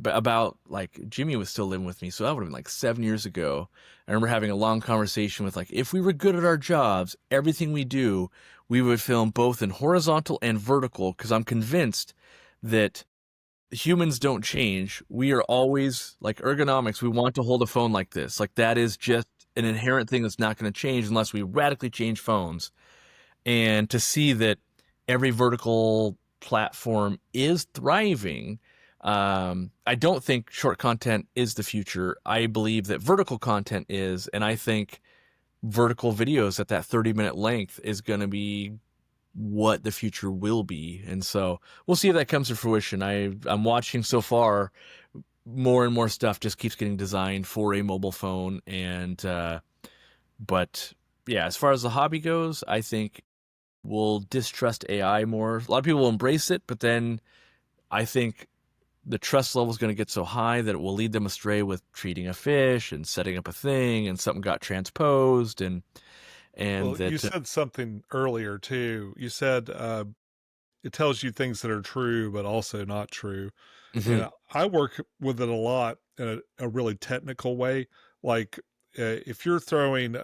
about like Jimmy was still living with me, so that would have been like 7 years ago. I remember having a long conversation with like, if we were good at our jobs, everything we do, we would film both in horizontal and vertical, because I'm convinced that humans don't change. We are always like ergonomics. We want to hold a phone like this. Like that is just an inherent thing that's not going to change unless we radically change phones. And to see that every vertical platform is thriving, I don't think short content is the future. I believe that vertical content is, and I think vertical videos at that 30-minute length is going to be what the future will be. And so we'll see if that comes to fruition. I'm watching so far, more and more stuff just keeps getting designed for a mobile phone. And, but yeah, as far as the hobby goes, I think we'll distrust AI more. A lot of people will embrace it, but then I think the trust level is going to get so high that it will lead them astray with treating a fish and setting up a thing, and something got transposed, and Well, that you said something earlier too. You said it tells you things that are true, but also not true. Mhm. And I work with it a lot in a really technical way. Like if you're throwing,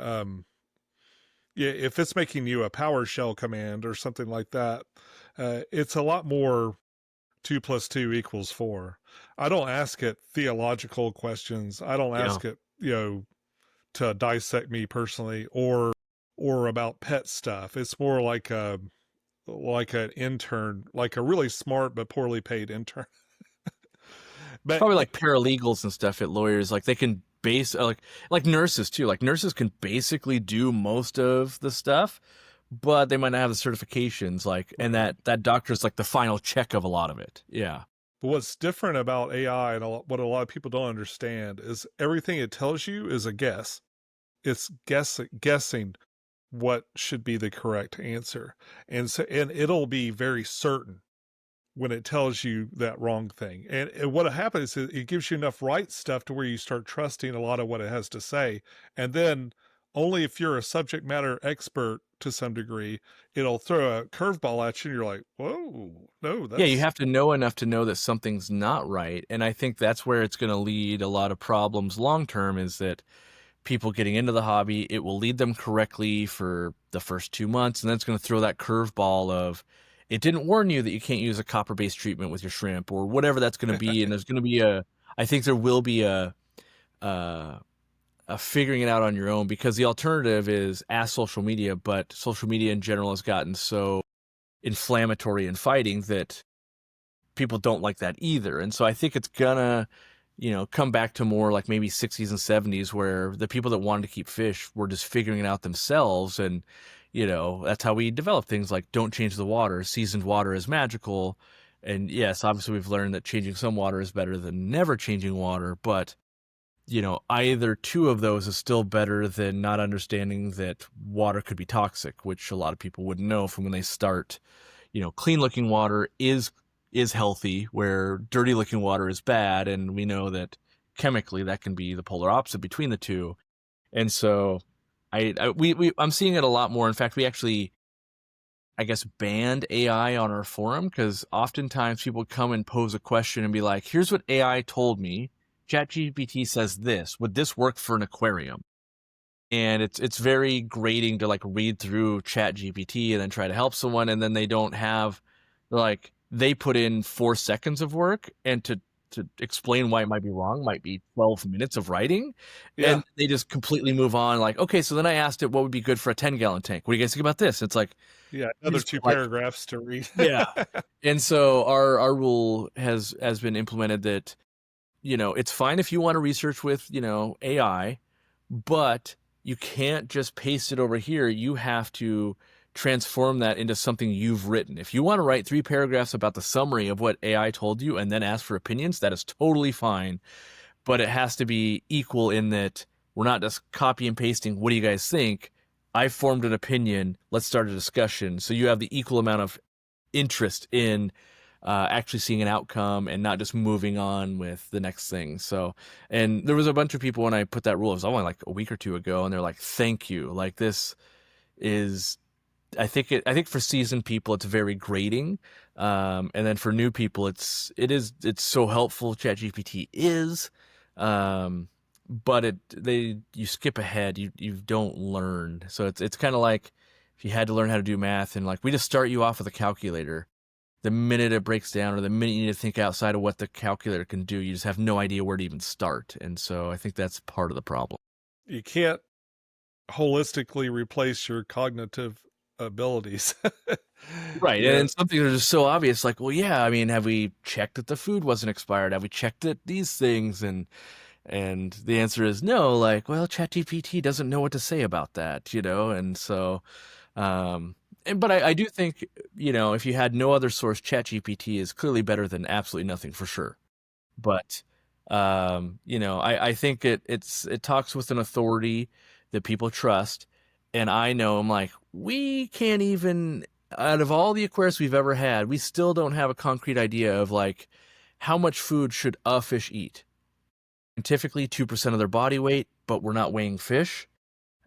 yeah, if it's making you a PowerShell command or something like that, it's a lot more 2 + 2 = 4. I don't ask it theological questions. I don't Yeah. ask it, to dissect me personally, or or about pet stuff. It's more like an intern, like a really smart but poorly paid intern. It's But probably like paralegals and stuff at lawyers. Like they can like nurses too. Like nurses can basically do most of the stuff, but they might not have the certifications. Like, and right. that doctor's like the final check of a lot of it. Yeah. But what's different about AI and what a lot of people don't understand is everything it tells you is a guess. It's guessing what should be the correct answer. And it'll be very certain when it tells you that wrong thing. And what happens is it gives you enough right stuff to where you start trusting a lot of what it has to say. And then only if you're a subject matter expert to some degree, it'll throw a curveball at you and you're like, whoa, no, Yeah, you that's have to know enough to know that something's not right. And I think that's where it's going to lead a lot of problems long term is that people getting into the hobby, it will lead them correctly for the first 2 months, and then it's going to throw that curveball of it didn't warn you that you can't use a copper-based treatment with your shrimp or whatever that's going to be. And there's going to be I think there will be uh, a figuring it out on your own because the alternative is ask social media, but social media in general has gotten so inflammatory and fighting that people don't like that either. And so I think it's gonna, come back to more like maybe 60s and 70s where the people that wanted to keep fish were just figuring it out themselves. And, that's how we develop things like don't change the water. Seasoned water is magical. And yes, obviously we've learned that changing some water is better than never changing water. But, either two of those is still better than not understanding that water could be toxic, which a lot of people wouldn't know from when they start. Clean looking water is healthy, where dirty looking water is bad, and we know that chemically that can be the polar opposite between the two. And so I'm seeing it a lot more. In fact, we actually, I guess, banned AI on our forum because oftentimes people come and pose a question and be like, here's what AI told me. ChatGPT says this. Would this work for an aquarium? And it's very grating to like read through ChatGPT and then try to help someone, and then they don't have like they put in 4 seconds of work, and to explain why it might be wrong might be 12 minutes of writing, yeah, and they just completely move on. Like, okay, so then I asked it what would be good for a 10-gallon tank. What do you guys think about this? It's like yeah, you another just two put, like, paragraphs to read. yeah. And so our rule has been implemented that it's fine if you want to research with AI, but you can't just paste it over here. You have to transform that into something you've written. If you want to write 3 paragraphs about the summary of what AI told you and then ask for opinions, that is totally fine. But it has to be equal in that we're not just copy and pasting. What do you guys think? I formed an opinion. Let's start a discussion. So you have the equal amount of interest in actually seeing an outcome and not just moving on with the next thing. So, and there was a bunch of people when I put that rule, it was only like a week or two ago, and they're like, thank you. Like this is, I think for seasoned people, it's very grating. And then for new people, it's so helpful. ChatGPT is, but you skip ahead. You don't learn. So it's kind of like if you had to learn how to do math and like, we just start you off with a calculator. The minute it breaks down or the minute you need to think outside of what the calculator can do, you just have no idea where to even start. And so I think that's part of the problem. You can't holistically replace your cognitive abilities. Right. Yeah, And something that's just so obvious, like, well, yeah, I mean, have we checked that the food wasn't expired? Have we checked that these things? And the answer is no, like, well, ChatGPT doesn't know what to say about that, and so but I do think, if you had no other source, ChatGPT is clearly better than absolutely nothing for sure. But I think it talks with an authority that people trust. And I know I'm like, we can't even out of all the aquariums we've ever had, we still don't have a concrete idea of like how much food should a fish eat. Typically 2% of their body weight, but we're not weighing fish.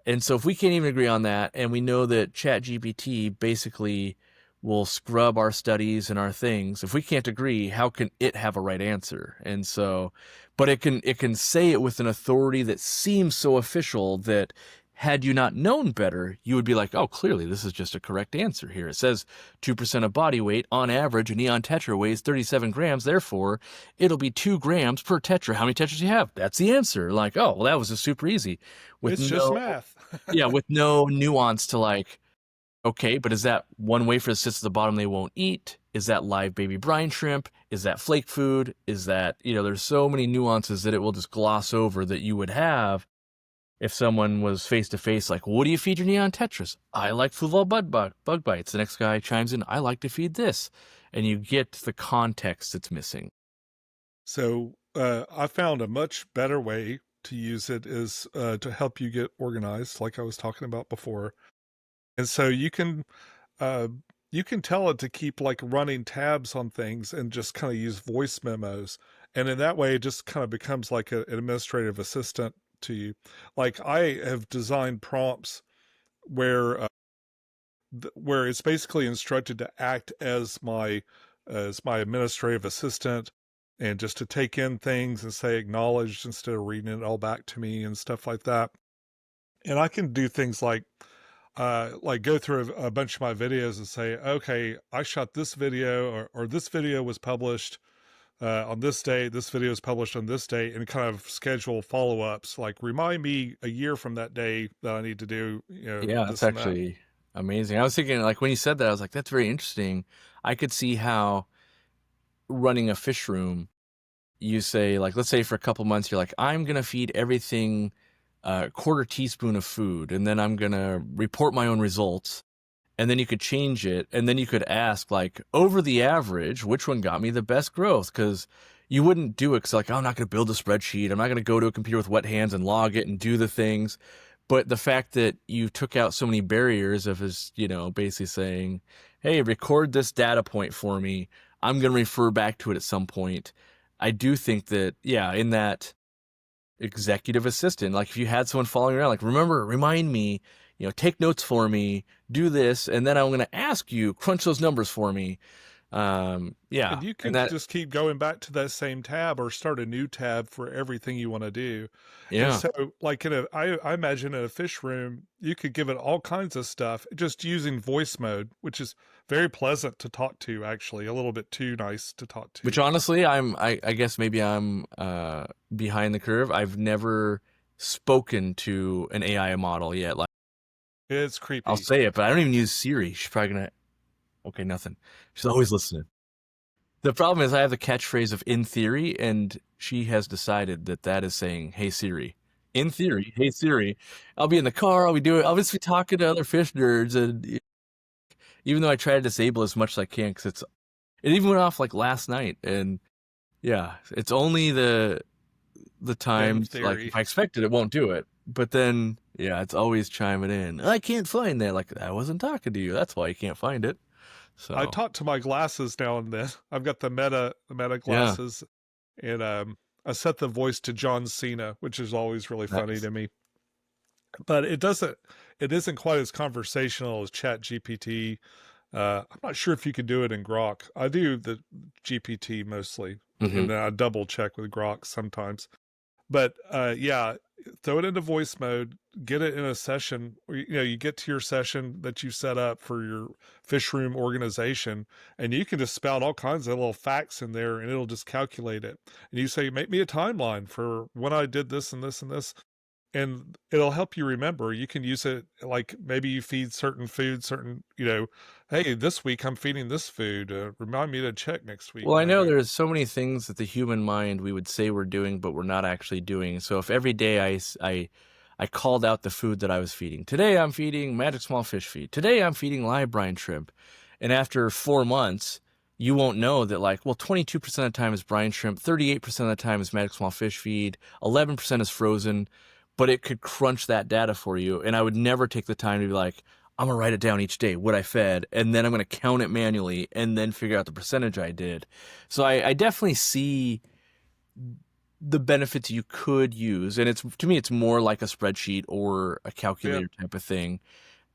And so if we can't even agree on that, and we know that ChatGPT basically will scrub our studies and our things, if we can't agree, how can it have a right answer? And so, but it can say it with an authority that seems so official that Had you not known better, you would be like, oh, clearly this is just a correct answer here. It says 2% of body weight. On average, a neon tetra weighs 37 grams. Therefore, it'll be 2 grams per tetra. How many tetras do you have? That's the answer. Like, oh, well, that was just super easy. With It's just no, math. yeah, with no nuance to like, okay, but is that one wafer that sits at the bottom they won't eat? Is that live baby brine shrimp? Is that flake food? Is that, there's so many nuances that it will just gloss over that you would have if someone was face to face, like, what do you feed your neon tetras? I like football bug bites. The next guy chimes in, I like to feed this. And you get the context that's missing. So I found a much better way to use it is to help you get organized, like I was talking about before. And so uh, you can tell it to keep like running tabs on things and just kind of use voice memos. And in that way, it just kind of becomes like an administrative assistant to you. Like I have designed prompts where where it's basically instructed to act as my administrative assistant and just to take in things and say acknowledged instead of reading it all back to me and stuff like that. And I can do things like go through a bunch of my videos and say, okay, I shot this video or this video was published on this day, this video is published on this day, and kind of schedule follow-ups, like remind me a year from that day that I need to do, Yeah, that's this and that. actually amazing. I was thinking, like, when you said that, I was like, that's very interesting. I could see how running a fish room, you say, like, let's say for a couple months, you're like, I'm going to feed everything a quarter teaspoon of food, and then I'm going to report my own results. And then you could change it, and then you could ask, like, over the average, which one got me the best growth? Because you wouldn't do it because, like, oh, I'm not going to build a spreadsheet. I'm not going to go to a computer with wet hands and log it and do the things. But the fact that you took out so many barriers of his, basically saying, hey, record this data point for me. I'm going to refer back to it at some point. I do think that, yeah, in that executive assistant, like if you had someone following around, like, remind me, take notes for me, do this, and then I'm going to ask you, crunch those numbers for me. Yeah. And you And can that, just keep going back to that same tab or start a new tab for everything you want to do. And yeah. so, like I imagine in a fish room, you could give it all kinds of stuff just using voice mode, which is very pleasant to talk to, actually, a little bit too nice to talk Which to. honestly, I guess maybe I'm behind the curve. I've never spoken to an AI model yet. Like, It's I'll creepy. say it, but I don't even use Siri. She's probably gonna, okay, nothing. She's always listening. The problem is I have the catchphrase of in theory, and she has decided that that is saying, hey Siri. In theory, hey Siri. I'll be in the car, I'll just be talking to other fish nerds, and even though I try to disable as much as I can, because it even went off like last night, and yeah, it's only the In times, like, if theory. I expect it, it won't do it. But then, yeah, it's always chiming in. I can't find that. Like, I wasn't talking to you. That's why you can't find it. I So, talk to my glasses now and then. I've got the meta yeah, glasses, and I set the voice to John Cena, which is always really funny nice. to me. But it isn't quite as conversational as Chat GPT. I'm not sure if you could do it in Grok. I do the GPT mostly, Hmm. and then I double check with Grok sometimes. But yeah, throw it into voice mode, get it in a session. You get to your session that you set up for your fish room organization, and you can just spout all kinds of little facts in there, and it'll just calculate it. And you say, make me a timeline for when I did this and this and this, and it'll help you remember. You can use it like maybe you feed certain food, hey, this week I'm feeding this food. Remind me to check next week Well, I when I know go. there's so many things that the human mind we would say we're doing, but we're not actually doing. So if every day I called out the food that I was feeding. Today I'm feeding magic small fish feed. Today I'm feeding live brine shrimp. And after 4 months, you won't know that, like, well, 22% of the time is brine shrimp, 38% of the time is magic small fish feed, 11% is frozen, but it could crunch that data for you. And I would never take the time to be like, I'm gonna write it down each day, what I fed, and then I'm gonna count it manually and then figure out the percentage I did. So I definitely see the benefits you could use, and it's, to me, it's more like a spreadsheet or a Yeah. calculator type of thing.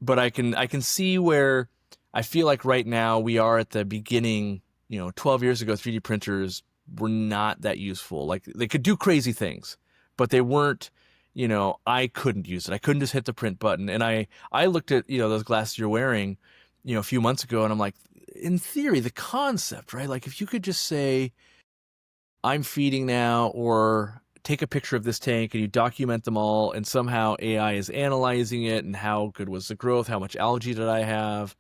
But I can see where I feel like right now we are at the beginning. 12 years ago, 3D printers were not that useful. Like, they could do crazy things, but they weren't. I couldn't use it. I couldn't just hit the print button. And I looked at, those glasses you're wearing, a few months ago, and I'm like, in theory, the concept, right? Like if you could just say, I'm feeding now, or take a picture of this tank and you document them all, and somehow AI is analyzing it, and how good was the growth, how much algae did I have,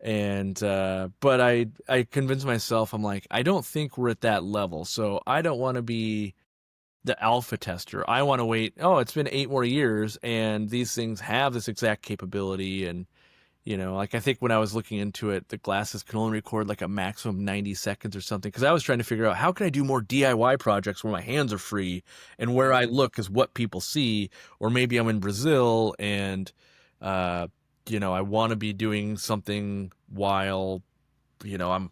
and but I convinced myself, I'm like, I don't think we're at that level, so I don't want to be the alpha tester. I want to wait. Oh, it's been 8 more years, and these things have this exact capability, and like I think when I was looking into it, the glasses can only record like a maximum 90 seconds or something. Because I was trying to figure out how can I do more DIY projects where my hands are free and where I look is what people see. Or maybe I'm in Brazil and, I want to be doing something while, I'm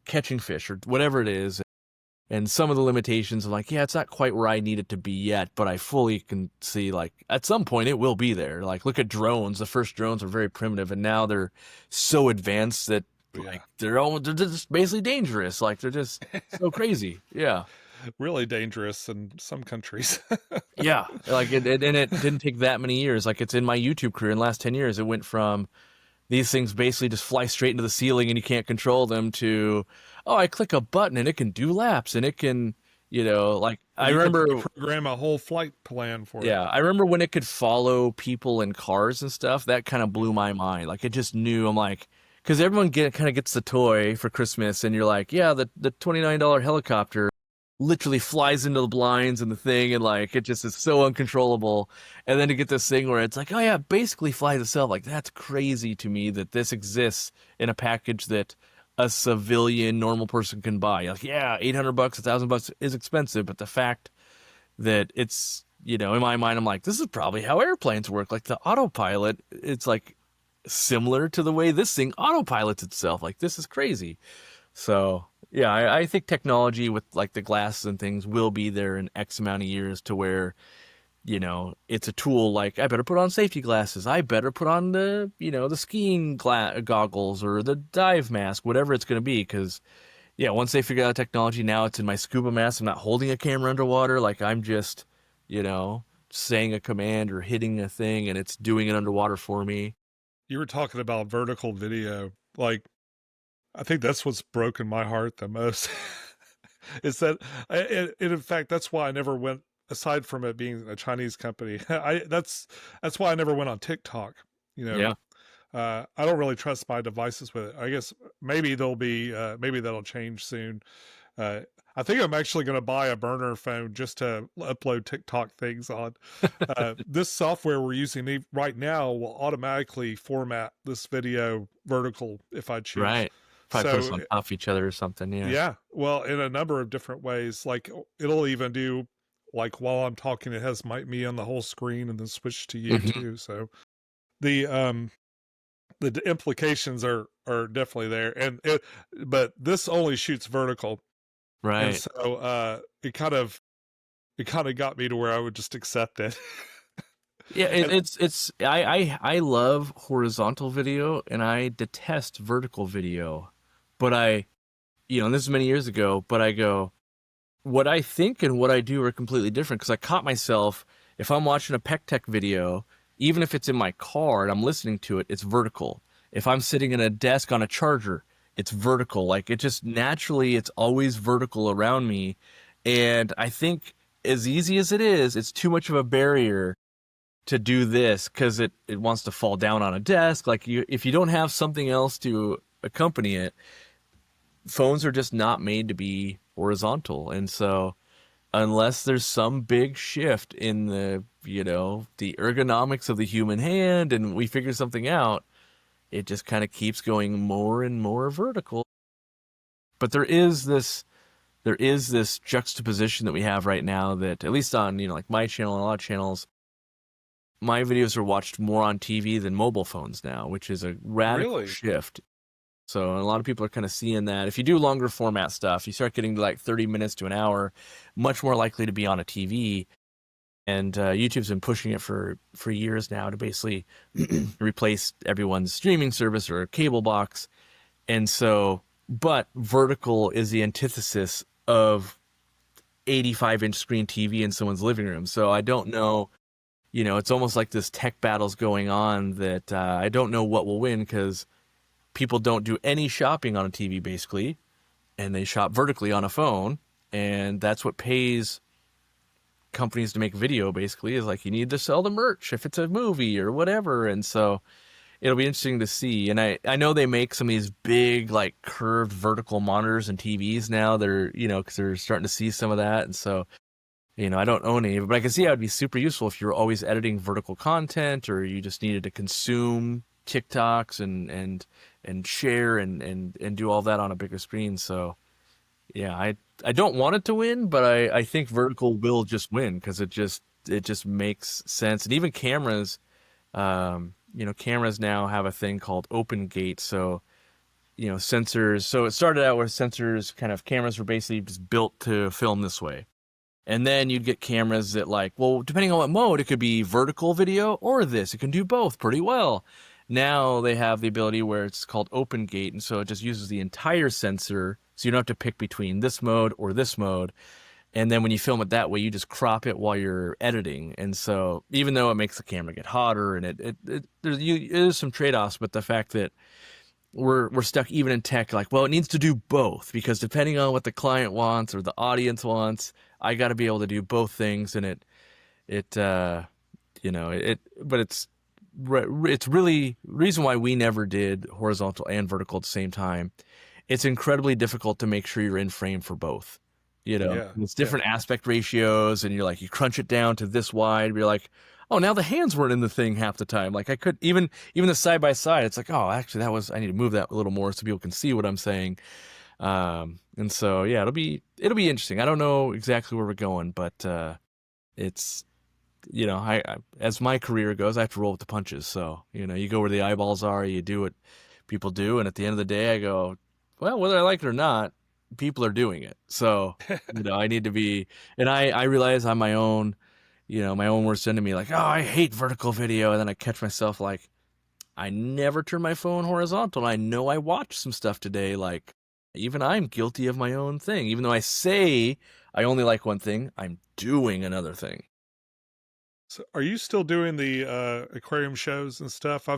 catching fish or whatever it is. And some of the limitations, I'm like, yeah, it's not quite where I need it to be yet, but I fully can see, like, at some point it will be there. Like, look at drones. The first drones were very primitive, and now they're so advanced that, like, they're just basically dangerous. Like, they're just so crazy. Yeah. Really dangerous in some countries. Yeah. Like, and it didn't take that many years. Like, it's in my YouTube career. In the last 10 years, it went from these things basically just fly straight into the ceiling and you can't control them to, oh, I click a button and it can do laps and it can, like I remember program a whole flight plan for it. Yeah, I remember when it could follow people in cars and stuff. That kind of blew my mind. Like it just knew. I'm like, because everyone kind of gets the toy for Christmas, and you're like, yeah, the $29 helicopter literally flies into the blinds and the thing, and like it just is so uncontrollable. And then to get this thing where it's like, oh yeah, basically flies itself. Like that's crazy to me that this exists in a package that a civilian normal person can buy. Like, yeah, $800, $1,000 is expensive, but the fact that it's, in my mind, I'm like, this is probably how airplanes work. Like the autopilot, it's like similar to the way this thing autopilots itself. Like this is crazy. So yeah, I think technology with like the glasses and things will be there in X amount of years to where, it's a tool. Like I better put on safety glasses. I better put on the skiing goggles or the dive mask, whatever it's going to be. Cause yeah, once they figure out technology, now it's in my scuba mask. I'm not holding a camera underwater. Like I'm just, saying a command or hitting a thing and it's doing it underwater for me. You were talking about vertical video. Like, I think that's what's broken my heart the most. Is that, in fact, that's why I never went, aside from it being a Chinese company, that's why I never went on TikTok. Yeah. I don't really trust my devices with it. I guess maybe maybe that'll change soon. I think I'm actually going to buy a burner phone just to upload TikTok things on. This software we're using right now will automatically format this video vertical if I choose. Right. Probably put us on top of each other or something. Yeah. Yeah. Well, in a number of different ways. Like it'll even do, like while I'm talking, it has me on the whole screen and then switch to you too. So the implications are definitely there, but this only shoots vertical, right? And so it kind of got me to where I would just accept it. Yeah, it's I love horizontal video and I detest vertical video, but and this is many years ago, but I go, what I think and what I do are completely different, because I caught myself, if I'm watching a Pec Tech video, even if it's in my car and I'm listening to it, it's vertical. If I'm sitting in a desk on a charger, it's vertical. Like it just naturally, it's always vertical around me. And I think as easy as it is, it's too much of a barrier to do this because it wants to fall down on a desk. Like if you don't have something else to accompany it, phones are just not made to be horizontal. And so unless there's some big shift in the ergonomics of the human hand and we figure something out, it just kind of keeps going more and more vertical. But there is this juxtaposition that we have right now that, at least on, like my channel and a lot of channels, my videos are watched more on TV than mobile phones now, which is a radical shift. So a lot of people are kind of seeing that. If you do longer format stuff, you start getting to like 30 minutes to an hour, much more likely to be on a TV. And YouTube's been pushing it for years now to basically replace everyone's streaming service or cable box. And so, but vertical is the antithesis of 85-inch screen TV in someone's living room. So I don't know you know, it's almost like this tech battle's going on that I don't know what will win because people don't do any shopping on a TV basically, and they shop vertically on a phone, and that's what pays companies to make video basically is like you need to sell the merch if it's a movie or whatever. And so it'll be interesting to see. And I know they make some of these big like curved vertical monitors and TVs now. They're, you know, because they're starting to see some of that. And so, you know, I don't own any, but I can see how it'd be super useful if you're always editing vertical content or you just needed to consume TikToks and share and do all that on a bigger screen. So yeah, I don't want it to win, but I think vertical will just win because it just makes sense. And even cameras, you know, cameras now have a thing called open gate. So, you know, sensors. So it started out where sensors kind of cameras were basically just built to film this way. And then you'd get cameras that like, well, depending on what mode, it could be vertical video or this. It can do both pretty well. Now they have the ability where it's called open gate, and so it just uses the entire sensor, so you don't have to pick between this mode or this mode. And then when you film it that way, you just crop it while you're editing. And so even though it makes the camera get hotter and there's some trade-offs, but the fact that we're stuck even in tech, like, well, it needs to do both because depending on what the client wants or the audience wants, I got to be able to do both things. And it you know, but it's really reason why we never did horizontal and vertical at the same time. It's incredibly difficult to make sure you're in frame for both. You know, Yeah, it's yeah. different aspect ratios, and you're like, you crunch it down to this wide. You're like, oh, now the hands weren't in the thing half the time. Like I could even the side by side. It's like, oh, actually, I need to move that a little more so people can see what I'm saying. And so yeah, it'll be interesting. I don't know exactly where we're going, but it's you know, as my career goes, I have to roll with the punches. So, you know, you go where the eyeballs are, you do what people do, and at the end of the day, I go, well, whether I like it or not, people are doing it. So, you know, I need to be, and I realize I'm my own, you know, my own worst enemy. Like, oh, I hate vertical video, and then I catch myself like, I never turn my phone horizontal. I know I watched some stuff today. Like, even I'm guilty of my own thing. Even though I say I only like one thing, I'm doing another thing. So are you still doing the aquarium shows and stuff? I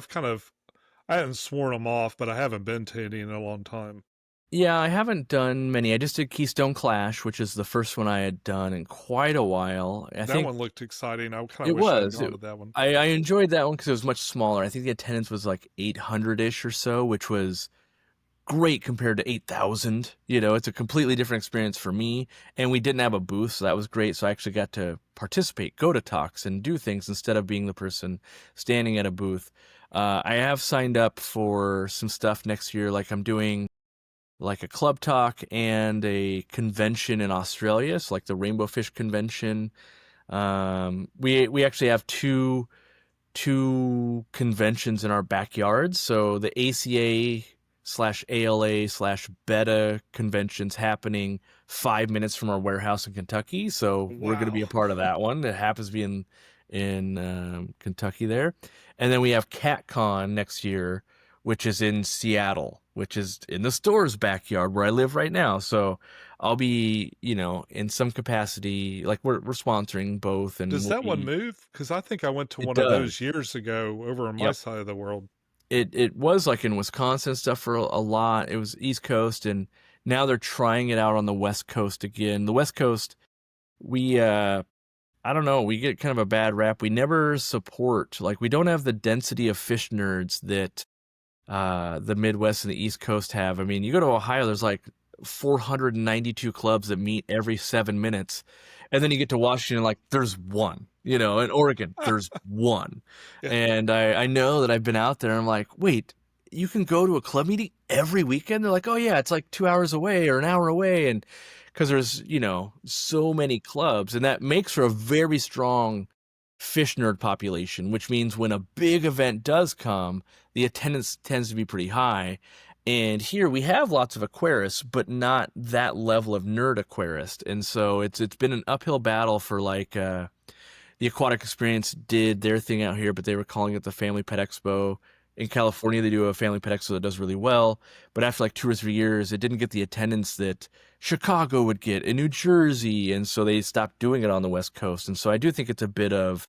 haven't sworn them off, but I haven't been to any in a long time. Yeah, I haven't done many. I just did Keystone Clash, which is the first one I had done in quite a while. I That think one looked exciting. I kind of it wish I'd was. gone to that one. I enjoyed that one because it was much smaller. I think the attendance was like 800-ish or so, which was great compared to 8,000. You know, it's a completely different experience for me. And we didn't have a booth, so that was great. So I actually got to participate, go to talks, and do things instead of being the person standing at a booth. I have signed up for some stuff next year, like I'm doing like a club talk and a convention in Australia, so like the Rainbow Fish Convention. We actually have two conventions in our backyard. So the ACA/ALA/Beta convention's happening 5 minutes from our warehouse in Kentucky. So we're going to be Wow. a part of that one. It happens to be in Kentucky there, and then we have CatCon next year, which is in Seattle, which is in the store's backyard where I live right now. So I'll be, you know, in some capacity, like we're sponsoring both, and Does we'll that one be. move? Because I think I went to It one of does. those years ago over on my Yep. side of the world. It was like in Wisconsin and stuff for a lot. It was East Coast, and now they're trying it out on the West Coast again. The West Coast, we I don't know, we get kind of a bad rap. We never support, like we don't have the density of fish nerds that the Midwest and the East Coast have. I mean, you go to Ohio, there's like 492 clubs that meet every 7 minutes. And then you get to Washington, like there's one, you know, in Oregon, there's one. Yeah. And I know that I've been out there. And I'm like, wait, you can go to a club meeting every weekend? They're like, oh yeah, it's like 2 hours away or an hour away. And because there's, you know, so many clubs, and that makes for a very strong fish nerd population, which means when a big event does come, the attendance tends to be pretty high. And here we have lots of aquarists, but not that level of nerd aquarist. And so it's been an uphill battle for like the Aquatic Experience did their thing out here, but they were calling it the Family Pet Expo. In California, they do a Family Pet Expo that does really well, but after like 2 or 3 years, it didn't get the attendance that Chicago would get in New Jersey, and so they stopped doing it on the West Coast. And so I do think it's a bit of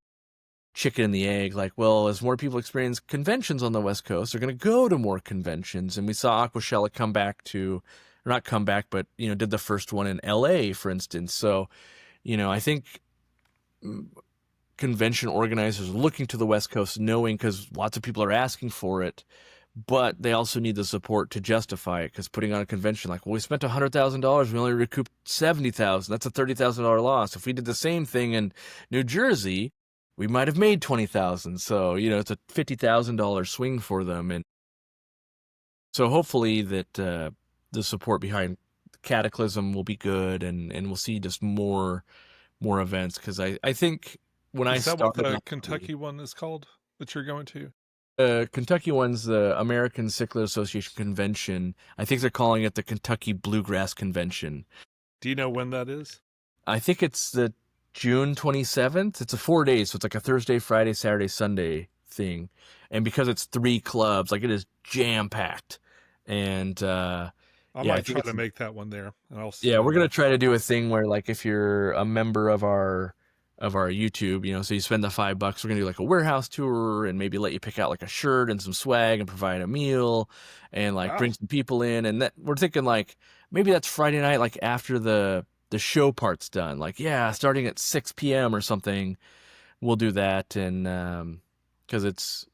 chicken and the egg. Like, well, as more people experience conventions on the West Coast, they're going to go to more conventions. And we saw Aquashella come back to, or not come back, but, did the first one in LA, for instance. So, I think convention organizers are looking to the West Coast knowing, because lots of people are asking for it, but they also need the support to justify it, because putting on a convention, like, well, we spent $100,000, we only recouped $70,000. That's a $30,000 loss. If we did the same thing in New Jersey, we might have made $20,000. So, it's a $50,000 swing for them. And so hopefully that the support behind Cataclysm will be good, and we'll see just more events, because I think when I Is that what started the off, Kentucky one is called that you're going to? Kentucky one's the American Cichlid Association Convention. I think they're calling it the Kentucky Bluegrass Convention. Do you know when that is? I think it's the June 27th. It's a 4 days, so it's like a Thursday, Friday, Saturday, Sunday thing. And because it's 3 clubs, like, it is jam-packed. And I might try to make that one there. And we're going to try to do a thing where, like, if you're a member of our YouTube, so you spend the $5, we're going to do like a warehouse tour and maybe let you pick out like a shirt and some swag and provide a meal and like bring some people in. And that we're thinking like, maybe that's Friday night, like after the show part's done, like, starting at 6 p.m. or something, we'll do that. And, cause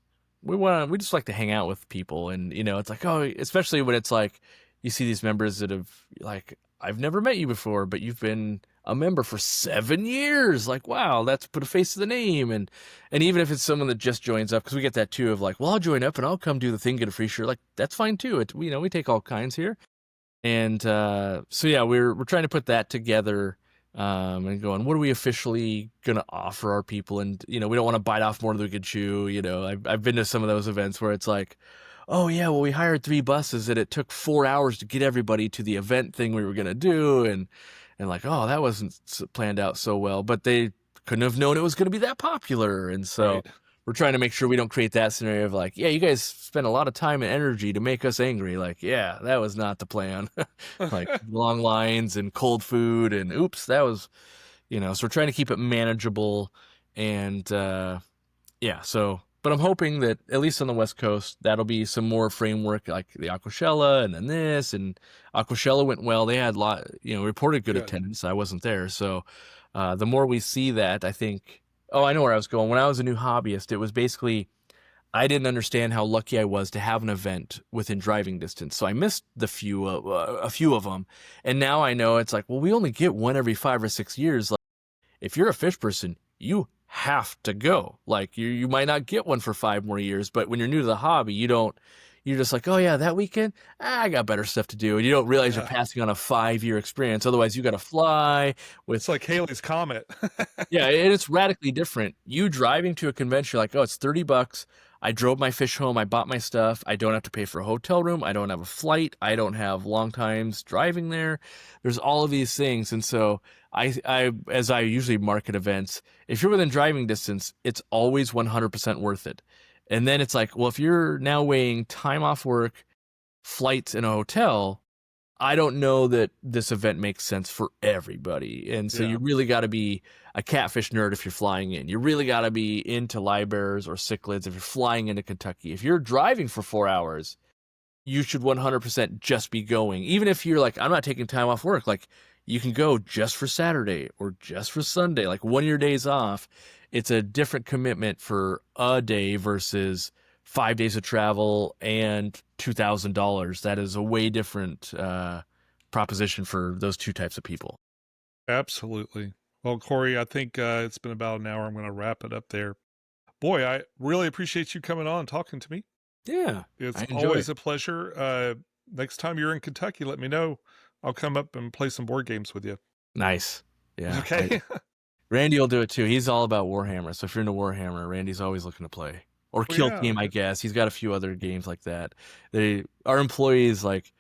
we just like to hang out with people, and, it's like, oh, especially when it's like, you see these members that have, like, I've never met you before, but you've been a member for 7 years. Like, wow, that's put a face to the name. And even if it's someone that just joins up, because we get that too of like, well, I'll join up and I'll come do the thing, get a free shirt. Like, that's fine too. We take all kinds here. And so yeah, we're trying to put that together, and going, what are we officially gonna offer our people? And we don't want to bite off more than we could chew. I've been to some of those events where it's like, oh yeah, well, we hired 3 buses and it took 4 hours to get everybody to the event thing we were gonna do, and like, oh, that wasn't planned out so well, but they couldn't have known it was gonna be that popular. And so we're trying to make sure we don't create that scenario of like, yeah, you guys spent a lot of time and energy to make us angry. Like, yeah, that was not the plan. Like, long lines and cold food, and oops, that was, so we're trying to keep it manageable. And so, but I'm hoping that at least on the West Coast, that'll be some more framework, like the Aquashella and then this. And Aquashella went well. They had reported good attendance. I wasn't there. So the more we see that, I think, oh, I know where I was going. When I was a new hobbyist, it was basically, I didn't understand how lucky I was to have an event within driving distance. So I missed a few of them. And now I know it's like, well, we only get one every 5 or 6 years. Like, if you're a fish person, you have to go. Like, you might not get one for 5 more years, but when you're new to the hobby, you're just like, oh yeah, that weekend, I got better stuff to do. And you don't realize you're passing on a 5-year experience. Otherwise, you got to fly with. It's like Haley's Comet. Yeah, and it's radically different. You driving to a convention, you're like, oh, it's $30. I drove my fish home. I bought my stuff. I don't have to pay for a hotel room. I don't have a flight. I don't have long times driving there. There's all of these things. And so as I usually market events, if you're within driving distance, it's always 100% worth it. And then it's like, well, if you're now weighing time off work, flights, and a hotel, I don't know that this event makes sense for everybody. And so you really got to be a catfish nerd if you're flying in. You really got to be into livebearers or cichlids if you're flying into Kentucky. If you're driving for 4 hours, you should 100% just be going. Even if you're like, I'm not taking time off work, like, you can go just for Saturday or just for Sunday, like one of your days off. It's a different commitment for a day versus 5 days of travel and $2,000. That is a way different proposition for those two types of people. Absolutely. Well, Corey, I think it's been about an hour. I'm going to wrap it up there. Boy, I really appreciate you coming on and talking to me. Yeah. It's always a pleasure. Next time you're in Kentucky, let me know. I'll come up and play some board games with you. Nice. Yeah. Okay. Randy will do it too. He's all about Warhammer. So if you're into Warhammer, Randy's always looking to play. Or Kill Team, I guess. He's got a few other games like that. Our employees, like,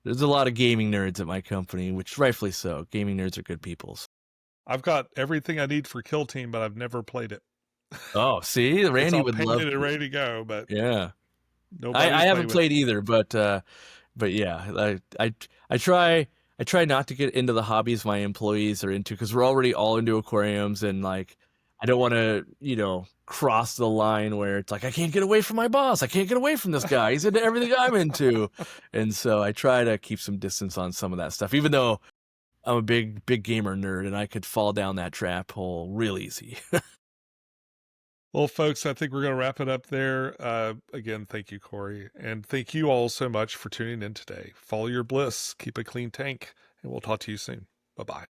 there's a lot of gaming nerds at my company, which rightfully so. Gaming nerds are good people. I've got everything I need for Kill Team, but I've never played it. Oh, see, Randy would love it and ready to go, but yeah, I haven't played either, but yeah, I try not to get into the hobbies my employees are into, because we're already all into aquariums, and like, I don't want to, cross the line where it's like, I can't get away from my boss. I can't get away from this guy. He's into everything I'm into. And so I try to keep some distance on some of that stuff, even though I'm a big gamer nerd and I could fall down that trap hole real easy. Well, folks, I think we're going to wrap it up there. Again, thank you, Corey. And thank you all so much for tuning in today. Follow your bliss, keep a clean tank, and we'll talk to you soon. Bye-bye.